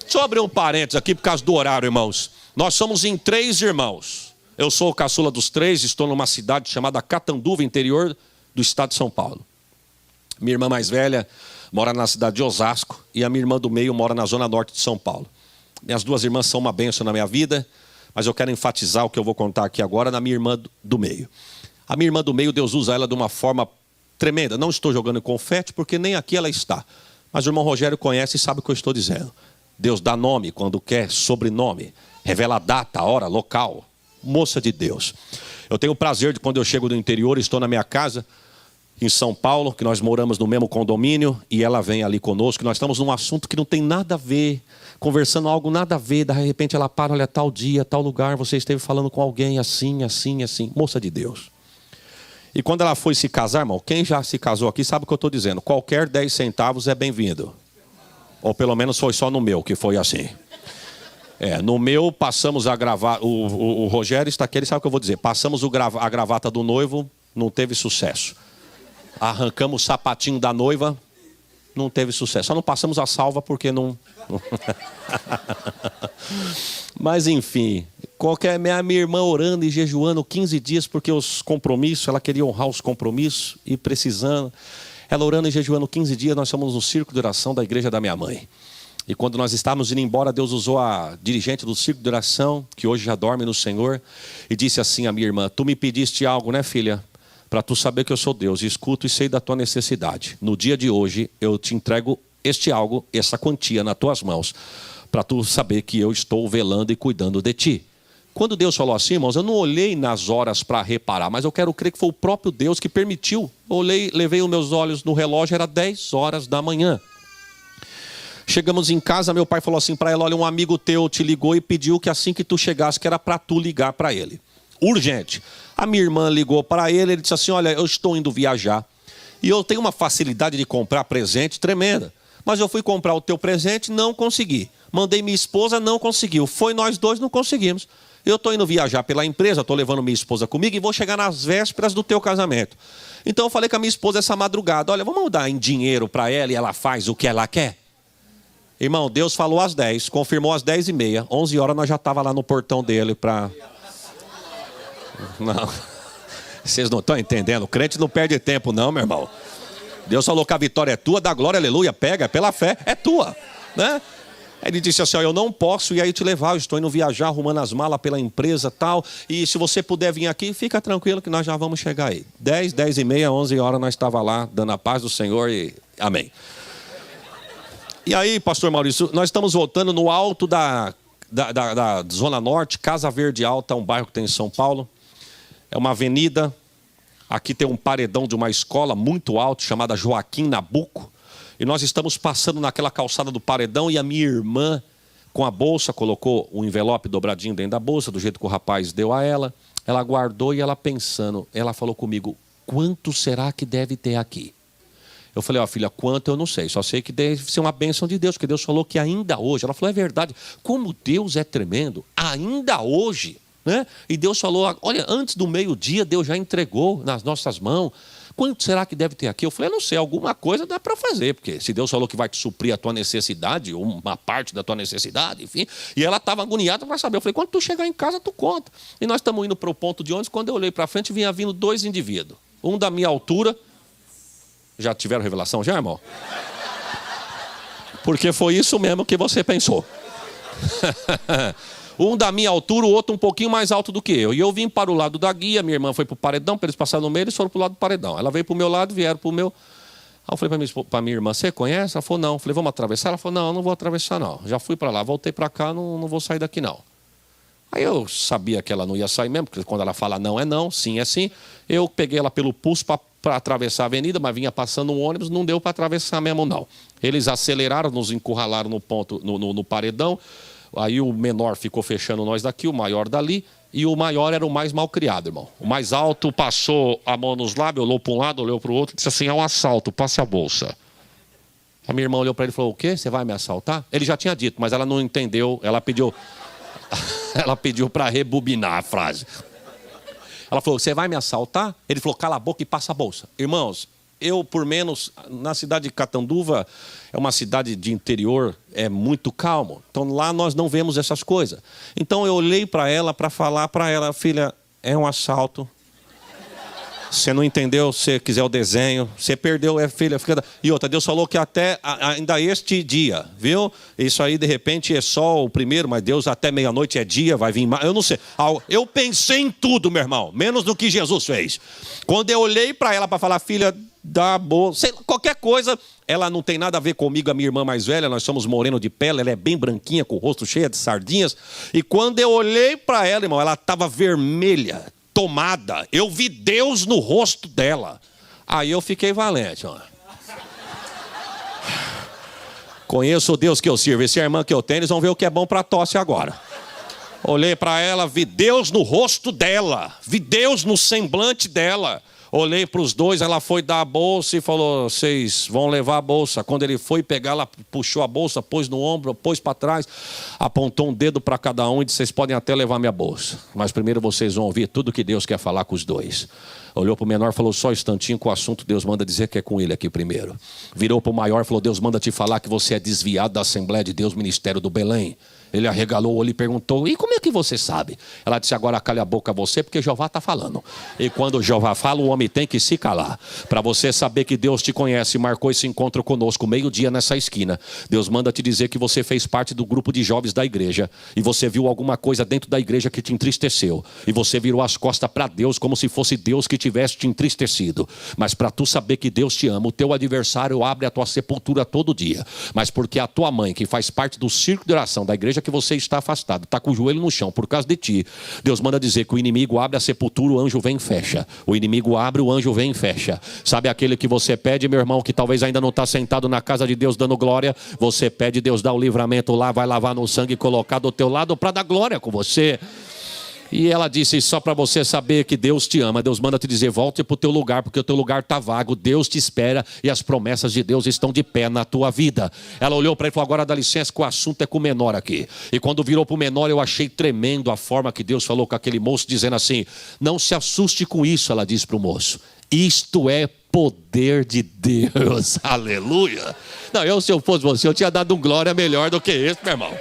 Deixa eu abrir um parênteses aqui por causa do horário, irmãos. Nós somos em 3 irmãos. Eu sou o caçula dos 3, estou numa cidade chamada Catanduva, interior do estado de São Paulo. Minha irmã mais velha mora na cidade de Osasco e a minha irmã do meio mora na zona norte de São Paulo. Minhas 2 irmãs são uma bênção na minha vida, mas eu quero enfatizar o que eu vou contar aqui agora na minha irmã do meio. A minha irmã do meio, Deus usa ela de uma forma tremenda. Não estou jogando confete porque nem aqui ela está. Mas o irmão Rogério conhece e sabe o que eu estou dizendo. Deus dá nome quando quer, sobrenome. Revela a data, a hora, local. Moça de Deus. Eu tenho o prazer de quando eu chego do interior, estou na minha casa em São Paulo, que nós moramos no mesmo condomínio, e ela vem ali conosco, nós estamos num assunto que não tem nada a ver, conversando algo nada a ver, de repente ela para, olha, tal dia, tal lugar, você esteve falando com alguém assim, assim, assim, moça de Deus. E quando ela foi se casar, irmão, quem já se casou aqui sabe o que eu estou dizendo, qualquer 10 centavos é bem-vindo. Ou pelo menos foi só no meu que foi assim. No meu passamos a gravar, o Rogério está aqui, ele sabe o que eu vou dizer. Passamos a gravata do noivo, não teve sucesso. Arrancamos o sapatinho da noiva, não teve sucesso. Só não passamos a salva porque não... Mas enfim, minha irmã orando e jejuando 15 dias porque os compromissos, ela queria honrar os compromissos e precisando. Ela orando e jejuando 15 dias, nós fomos no círculo de oração da igreja da minha mãe. E quando nós estávamos indo embora, Deus usou a dirigente do círculo de oração, que hoje já dorme no Senhor, e disse assim à minha irmã, tu me pediste algo, né, filha? Para tu saber que eu sou Deus, escuto e sei da tua necessidade. No dia de hoje, eu te entrego este algo, essa quantia nas tuas mãos, para tu saber que eu estou velando e cuidando de ti. Quando Deus falou assim, irmãos, eu não olhei nas horas para reparar, mas eu quero crer que foi o próprio Deus que permitiu. Levei os meus olhos no relógio, era 10 horas da manhã. Chegamos em casa, meu pai falou assim para ela, olha, um amigo teu te ligou e pediu que assim que tu chegasse, que era para tu ligar para ele. Urgente. A minha irmã ligou para ele, ele disse assim, olha, eu estou indo viajar. E eu tenho uma facilidade de comprar presente tremenda. Mas eu fui comprar o teu presente, não consegui. Mandei minha esposa, não conseguiu. Foi nós dois, não conseguimos. Eu estou indo viajar pela empresa, estou levando minha esposa comigo e vou chegar nas vésperas do teu casamento. Então eu falei com a minha esposa essa madrugada, olha, vamos dar em dinheiro para ela e ela faz o que ela quer? Irmão, Deus falou às 10, confirmou às 10h30, 11 horas nós já estávamos lá no portão dele para... Não, vocês não estão entendendo, o crente não perde tempo não, meu irmão. Deus falou que a vitória é tua, dá glória, aleluia, pega, pela fé, é tua, né? Ele disse assim, ó, eu não posso ir aí te levar, eu estou indo viajar, arrumando as malas pela empresa e tal, e se você puder vir aqui, fica tranquilo que nós já vamos chegar aí. 10, 10h30, 11 horas nós estávamos lá, dando a paz do Senhor e amém. E aí, pastor Maurício, nós estamos voltando no alto da Zona Norte, Casa Verde Alta, um bairro que tem em São Paulo. É uma avenida, aqui tem um paredão de uma escola muito alto, chamada Joaquim Nabuco. E nós estamos passando naquela calçada do paredão e a minha irmã com a bolsa, colocou o envelope dobradinho dentro da bolsa, do jeito que o rapaz deu a ela. Ela guardou e ela pensando, ela falou comigo, quanto será que deve ter aqui? Eu falei, ó, filha, quanto eu não sei, só sei que deve ser uma bênção de Deus, porque Deus falou que ainda hoje, ela falou, é verdade, como Deus é tremendo, ainda hoje, né? E Deus falou, olha, antes do meio-dia, Deus já entregou nas nossas mãos, quanto será que deve ter aqui? Eu falei, eu não sei, alguma coisa dá para fazer, porque se Deus falou que vai te suprir a tua necessidade, uma parte da tua necessidade, enfim. E ela estava agoniada para saber. Eu falei, quando tu chegar em casa, tu conta. E nós estamos indo para o ponto de ônibus, quando eu olhei para frente, vinha vindo 2 indivíduos. Um da minha altura. Já tiveram revelação já, irmão? Porque foi isso mesmo que você pensou. Um da minha altura, o outro um pouquinho mais alto do que eu. E eu vim para o lado da guia, minha irmã foi para o paredão, para eles passarem no meio, eles foram para o lado do paredão. Ela veio para o meu lado, vieram para o meu. Aí eu falei para minha irmã, você conhece? Ela falou, não. Eu falei, vamos atravessar? Ela falou, não, eu não vou atravessar, não. Já fui para lá, voltei para cá, não vou sair daqui, não. Aí eu sabia que ela não ia sair mesmo, porque quando ela fala não é não, sim é sim. Eu peguei ela pelo pulso para atravessar a avenida, mas vinha passando um ônibus, não deu para atravessar mesmo, não. Eles aceleraram, nos encurralaram no ponto, no paredão. Aí o menor ficou fechando nós daqui, o maior dali, e o maior era o mais mal criado, irmão. O mais alto passou a mão nos lábios, olhou para um lado, olhou para o outro, disse assim, é um assalto, passe a bolsa. A minha irmã olhou para ele e falou, o quê? Você vai me assaltar? Ele já tinha dito, mas ela não entendeu, ela pediu para rebobinar a frase. Ela falou, você vai me assaltar? Ele falou, cala a boca e passa a bolsa. Irmãos, eu, por menos, na cidade de Catanduva, é uma cidade de interior, é muito calmo. Então, lá nós não vemos essas coisas. Então, eu olhei para ela para falar para ela, filha, é um assalto. Você não entendeu, se quiser o desenho, você perdeu, filha. E outra, Deus falou que até ainda este dia, viu? Isso aí, de repente, é só o primeiro, mas Deus até meia-noite é dia, vai vir mais. Eu não sei. Eu pensei em tudo, meu irmão, menos no que Jesus fez. Quando eu olhei para ela para falar, filha, dá boa, sei lá, qualquer coisa, ela não tem nada a ver comigo, a minha irmã mais velha, nós somos moreno de pele, ela é bem branquinha, com o rosto cheio de sardinhas. E quando eu olhei para ela, irmão, ela estava vermelha, tomada. Eu vi Deus no rosto dela. Aí eu fiquei valente, ó. Conheço o Deus que eu sirvo. Esse irmão que eu tenho, eles vão ver o que é bom para tosse agora. Olhei para ela, vi Deus no rosto dela, vi Deus no semblante dela. Olhei para os dois, ela foi dar a bolsa e falou, vocês vão levar a bolsa. Quando ele foi pegar, ela puxou a bolsa, pôs no ombro, pôs para trás, apontou um dedo para cada um e disse, vocês podem até levar minha bolsa. Mas primeiro vocês vão ouvir tudo que Deus quer falar com os dois. Olhou para o menor e falou, só um instantinho com o assunto, Deus manda dizer que é com ele aqui primeiro. Virou para o maior e falou, Deus manda te falar que você é desviado da Assembleia de Deus, Ministério do Belém. Ele arregalou o olho e perguntou, e como é que você sabe? Ela disse, agora cale a boca você, porque Jeová está falando. E quando Jeová fala, o homem tem que se calar. Para você saber que Deus te conhece, marcou esse encontro conosco, meio-dia nessa esquina. Deus manda te dizer que você fez parte do grupo de jovens da igreja. E você viu alguma coisa dentro da igreja que te entristeceu. E você virou as costas para Deus, como se fosse Deus que tivesse te entristecido. Mas para tu saber que Deus te ama, o teu adversário abre a tua sepultura todo dia. Mas porque a tua mãe, que faz parte do círculo de oração da igreja que você está afastado, está com o joelho no chão por causa de ti, Deus manda dizer que o inimigo abre a sepultura, o anjo vem e fecha. O inimigo abre, o anjo vem e fecha. Sabe aquele que você pede, meu irmão, que talvez ainda não está sentado na casa de Deus dando glória? Você pede, Deus dá o livramento lá, vai lavar no sangue e colocar do teu lado para dar glória com você. E ela disse, só para você saber que Deus te ama, Deus manda te dizer, volte para o teu lugar, porque o teu lugar está vago, Deus te espera e as promessas de Deus estão de pé na tua vida. Ela olhou para ele e falou, agora dá licença que o assunto é com o menor aqui. E quando virou para o menor, eu achei tremendo a forma que Deus falou com aquele moço, dizendo assim, não se assuste com isso, ela disse para o moço, isto é poder de Deus, aleluia. Não, se eu fosse você, eu tinha dado um glória melhor do que esse, meu irmão.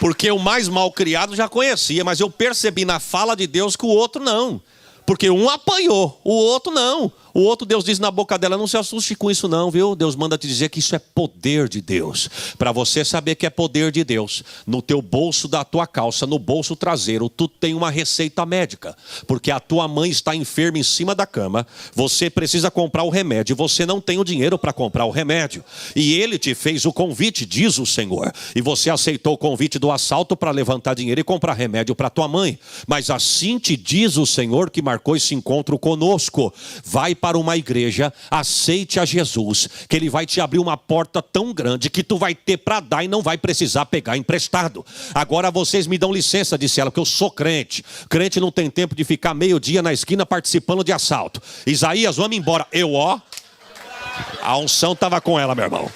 Porque o mais mal criado já conhecia, mas eu percebi na fala de Deus que o outro não. Porque um apanhou, o outro não. O outro, Deus diz na boca dela, não se assuste com isso não, viu? Deus manda te dizer que isso é poder de Deus. Para você saber que é poder de Deus, no teu bolso da tua calça, no bolso traseiro, tu tem uma receita médica. Porque a tua mãe está enferma em cima da cama, você precisa comprar o remédio, você não tem o dinheiro para comprar o remédio. E ele te fez o convite, diz o Senhor. E você aceitou o convite do assalto para levantar dinheiro e comprar remédio para tua mãe. Mas assim te diz o Senhor que marcou esse encontro conosco. Vai para uma igreja, aceite a Jesus, que Ele vai te abrir uma porta tão grande que tu vai ter para dar e não vai precisar pegar emprestado. Agora vocês me dão licença, disse ela, porque eu sou crente. Crente não tem tempo de ficar meio-dia na esquina participando de assalto. Isaías, vamos embora. A unção estava com ela, meu irmão.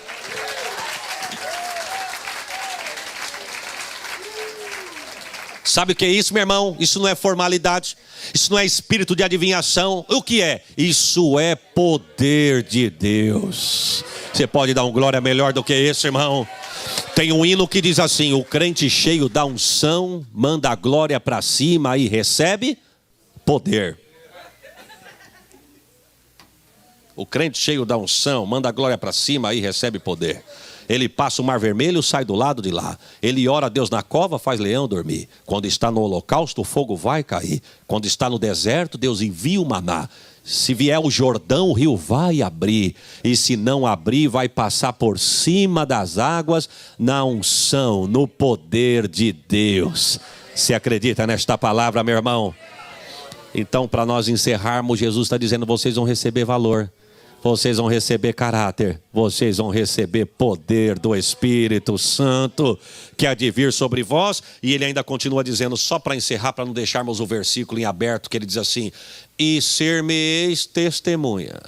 Sabe o que é isso, meu irmão? Isso não é formalidade. Isso não é espírito de adivinhação. O que é? Isso é poder de Deus. Você pode dar um glória melhor do que esse, irmão? Tem um hino que diz assim: o crente cheio da unção manda a glória para cima e recebe poder. O crente cheio da unção manda a glória para cima e recebe poder. Ele passa o mar vermelho, sai do lado de lá. Ele ora a Deus na cova, faz leão dormir. Quando está no holocausto, o fogo vai cair. Quando está no deserto, Deus envia o maná. Se vier o Jordão, o rio vai abrir. E se não abrir, vai passar por cima das águas na unção, no poder de Deus. Você acredita nesta palavra, meu irmão? Então, para nós encerrarmos, Jesus está dizendo: vocês vão receber valor. Vocês vão receber caráter, vocês vão receber poder do Espírito Santo que há de vir sobre vós. E ele ainda continua dizendo, só para encerrar, para não deixarmos o versículo em aberto, que ele diz assim: e ser-me-eis testemunha,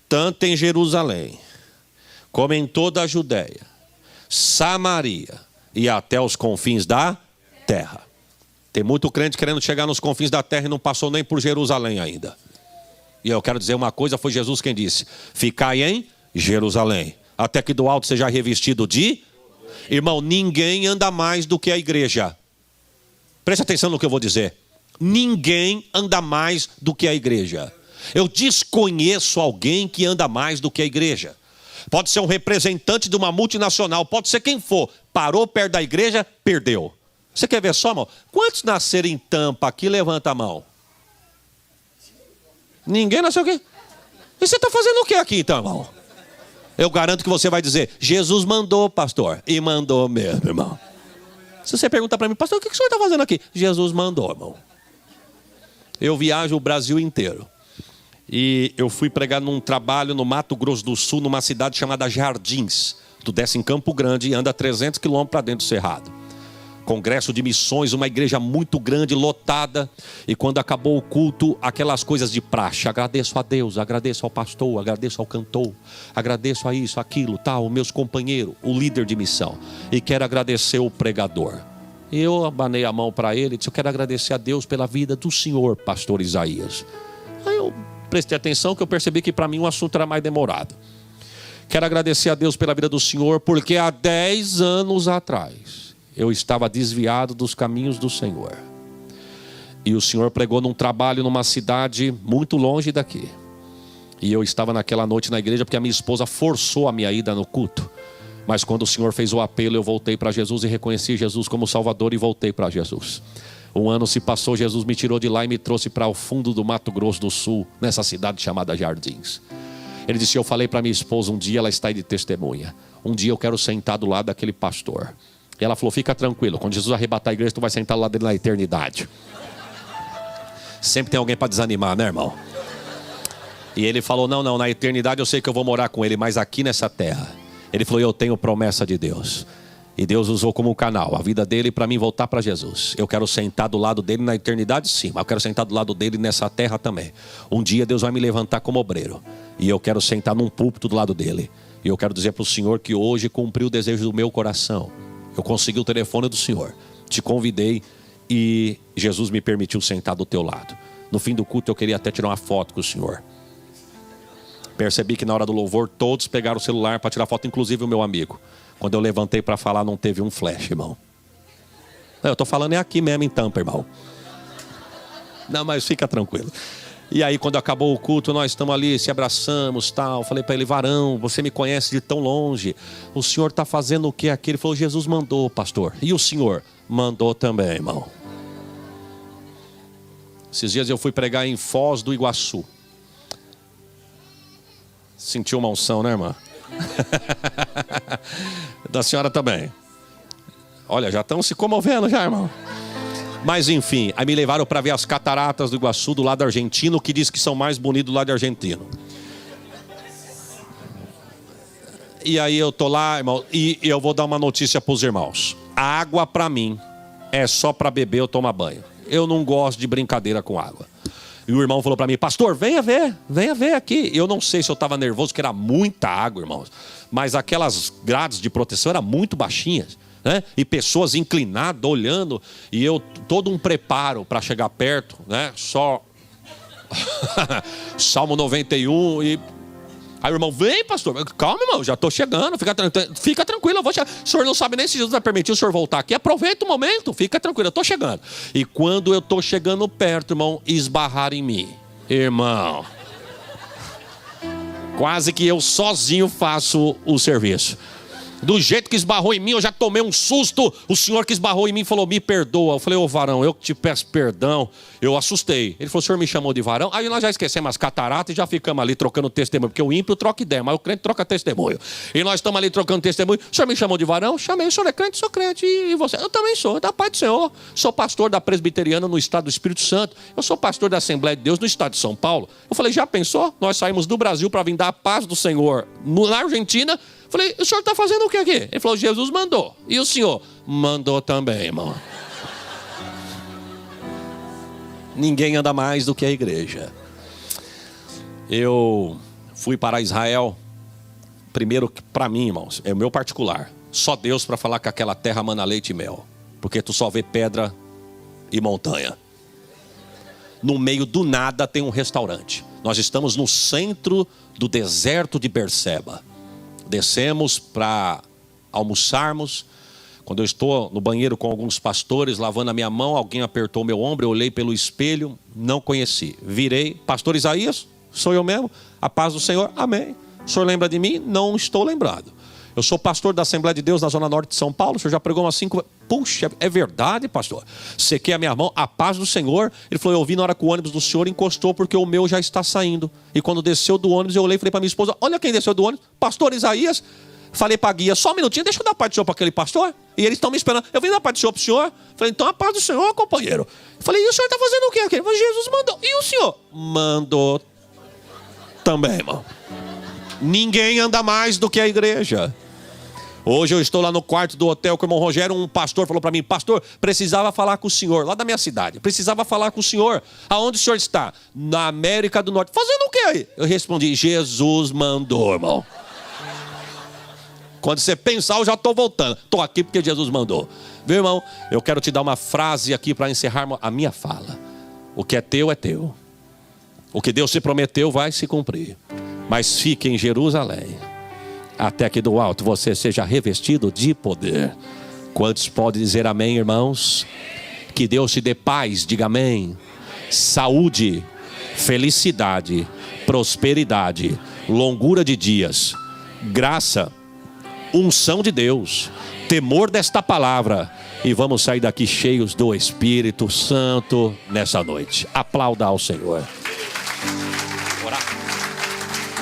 tanto em Jerusalém, como em toda a Judéia, Samaria e até os confins da terra. Tem muito crente querendo chegar nos confins da terra e não passou nem por Jerusalém ainda. E eu quero dizer uma coisa, foi Jesus quem disse: ficai em Jerusalém, até que do alto seja revestido de... Irmão, ninguém anda mais do que a igreja. Preste atenção no que eu vou dizer. Ninguém anda mais do que a igreja. Eu desconheço alguém que anda mais do que a igreja. Pode ser um representante de uma multinacional, pode ser quem for. Parou perto da igreja, perdeu. Você quer ver só, irmão? Quantos nasceram em Tampa aqui? Levanta a mão. Ninguém nasceu aqui. E você está fazendo o que aqui então, irmão? Eu garanto que você vai dizer: Jesus mandou, pastor. E mandou mesmo, irmão. Se você perguntar para mim: pastor, o que o senhor está fazendo aqui? Jesus mandou, irmão. Eu viajo o Brasil inteiro. E eu fui pregar num trabalho no Mato Grosso do Sul, numa cidade chamada Jardins. Tu desce em Campo Grande e anda 300 quilômetros para dentro do Cerrado. Congresso de missões, uma igreja muito grande, lotada. E quando acabou o culto, aquelas coisas de praxe: agradeço a Deus, agradeço ao pastor, agradeço ao cantor, agradeço a isso, aquilo, tal, meus companheiros, o líder de missão. E quero agradecer o pregador. E eu abanei a mão para ele e disse: eu quero agradecer a Deus pela vida do senhor, pastor Isaías. Aí eu prestei atenção, que eu percebi que para mim o assunto era mais demorado. Quero agradecer a Deus pela vida do senhor, porque há 10 anos atrás eu estava desviado dos caminhos do Senhor. E o Senhor pregou num trabalho numa cidade muito longe daqui. E eu estava naquela noite na igreja porque a minha esposa forçou a minha ida no culto. Mas quando o Senhor fez o apelo, eu voltei para Jesus e reconheci Jesus como Salvador e voltei para Jesus. Um ano se passou, Jesus me tirou de lá e me trouxe para o fundo do Mato Grosso do Sul, nessa cidade chamada Jardins. Ele disse: eu falei para minha esposa um dia, ela está aí de testemunha: um dia eu quero sentar do lado daquele pastor. E ela falou: fica tranquilo, quando Jesus arrebatar a igreja, tu vai sentar lá dele na eternidade. Sempre tem alguém para desanimar, né, irmão? E ele falou: não, na eternidade eu sei que eu vou morar com ele, mas aqui nessa terra. Ele falou: eu tenho promessa de Deus. E Deus usou como canal a vida dele para mim voltar para Jesus. Eu quero sentar do lado dele na eternidade, sim, mas eu quero sentar do lado dele nessa terra também. Um dia Deus vai me levantar como obreiro, e eu quero sentar num púlpito do lado dele. E eu quero dizer para o Senhor que hoje cumpriu o desejo do meu coração. Eu consegui o telefone do Senhor, te convidei e Jesus me permitiu sentar do teu lado. No fim do culto eu queria até tirar uma foto com o Senhor. Percebi que na hora do louvor todos pegaram o celular para tirar foto, inclusive o meu amigo. Quando eu levantei para falar, não teve um flash, irmão. Eu estou falando é aqui mesmo em Tampa, irmão. Não, mas fica tranquilo. E aí quando acabou o culto, nós estamos ali, se abraçamos, tal. Falei para ele: varão, você me conhece de tão longe. O senhor está fazendo o que aqui? Ele falou: Jesus mandou, pastor. E o senhor? Mandou também, irmão. Esses dias eu fui pregar em Foz do Iguaçu. Sentiu uma unção, né, irmã? Da senhora também. Olha, já estão se comovendo já, irmão. Mas enfim, aí me levaram para ver as cataratas do Iguaçu do lado argentino, que diz que são mais bonitos do lado argentino. E aí eu tô lá, irmão, e eu vou dar uma notícia para os irmãos. A água para mim é só para beber ou tomar banho. Eu não gosto de brincadeira com água. E o irmão falou para mim, pastor, venha ver aqui. Eu não sei se eu estava nervoso, que era muita água, irmãos. Mas aquelas grades de proteção eram muito baixinhas, né? E pessoas inclinadas, olhando. E eu, todo um preparo para chegar perto, né? Só Salmo 91 e... Aí o irmão, vem pastor, calma irmão, já estou chegando, fica tranquilo, eu vou chegar. O senhor não sabe nem se Jesus vai permitir o senhor voltar aqui, aproveita o momento, fica tranquilo, eu estou chegando. E quando eu estou chegando perto, irmão, esbarraram em mim. Irmão, quase que eu sozinho faço o serviço. Do jeito que esbarrou em mim, eu já tomei um susto. O senhor que esbarrou em mim falou, me perdoa. Eu falei, ô varão, eu te peço perdão. Eu assustei. Ele falou, o senhor me chamou de varão? Aí nós já esquecemos as cataratas e já ficamos ali trocando testemunho. Porque o ímpio troca ideia, mas o crente troca testemunho. E nós estamos ali trocando testemunho. O senhor me chamou de varão? Chamei. O senhor é crente? Sou crente. E você? Eu também sou, da paz do Senhor. Sou pastor da Presbiteriana no estado do Espírito Santo. Eu sou pastor da Assembleia de Deus no estado de São Paulo. Eu falei, já pensou? Nós saímos do Brasil para vir dar a paz do Senhor na Argentina. Falei, o senhor está fazendo o que aqui? Ele falou, Jesus mandou. E o senhor? Mandou também, irmão. Ninguém anda mais do que a igreja. Eu fui para Israel. Primeiro, para mim, irmãos, é o meu particular. Só Deus para falar que aquela terra mana leite e mel. Porque tu só vê pedra e montanha. No meio do nada tem um restaurante. Nós estamos no centro do deserto de Berseba. Descemos para almoçarmos. Quando eu estou no banheiro com alguns pastores, lavando a minha mão, alguém apertou meu ombro, eu olhei pelo espelho, não conheci. Virei, pastor Isaías, sou eu mesmo? A paz do Senhor, amém. O senhor lembra de mim? Não estou lembrado. Eu sou pastor da Assembleia de Deus na Zona Norte de São Paulo, o senhor já pregou umas 5... Puxa, é verdade, pastor. Sequei a minha mão, a paz do Senhor. Ele falou, eu vi na hora que o ônibus do senhor encostou, porque o meu já está saindo. E quando desceu do ônibus, eu olhei e falei para minha esposa, olha quem desceu do ônibus, pastor Isaías. Falei para a guia, só um minutinho, deixa eu dar a paz do Senhor para aquele pastor. E eles estão me esperando. Eu vim dar a paz do Senhor para o senhor. Falei, então a paz do Senhor, companheiro. Falei, e o senhor está fazendo o quê aqui? Falei, Jesus mandou. E o senhor? Mandou também, irmão. Ninguém anda mais do que a igreja. Hoje eu estou lá no quarto do hotel com o irmão Rogério, um pastor falou para mim, pastor, precisava falar com o senhor, lá da minha cidade, precisava falar com o senhor. Aonde o senhor está? Na América do Norte. Fazendo o quê aí? Eu respondi, Jesus mandou, irmão. Quando você pensar, eu já estou voltando. Estou aqui porque Jesus mandou. Viu, irmão? Eu quero te dar uma frase aqui para encerrar a minha fala. O que é teu é teu. O que Deus te prometeu vai se cumprir. Mas fique em Jerusalém, até que do alto você seja revestido de poder. Quantos podem dizer amém, irmãos? Que Deus te dê paz, diga amém. Saúde, felicidade, prosperidade, longura de dias, graça, unção de Deus, temor desta palavra. E vamos sair daqui cheios do Espírito Santo nessa noite. Aplauda ao Senhor.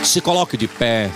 Se coloque de pé.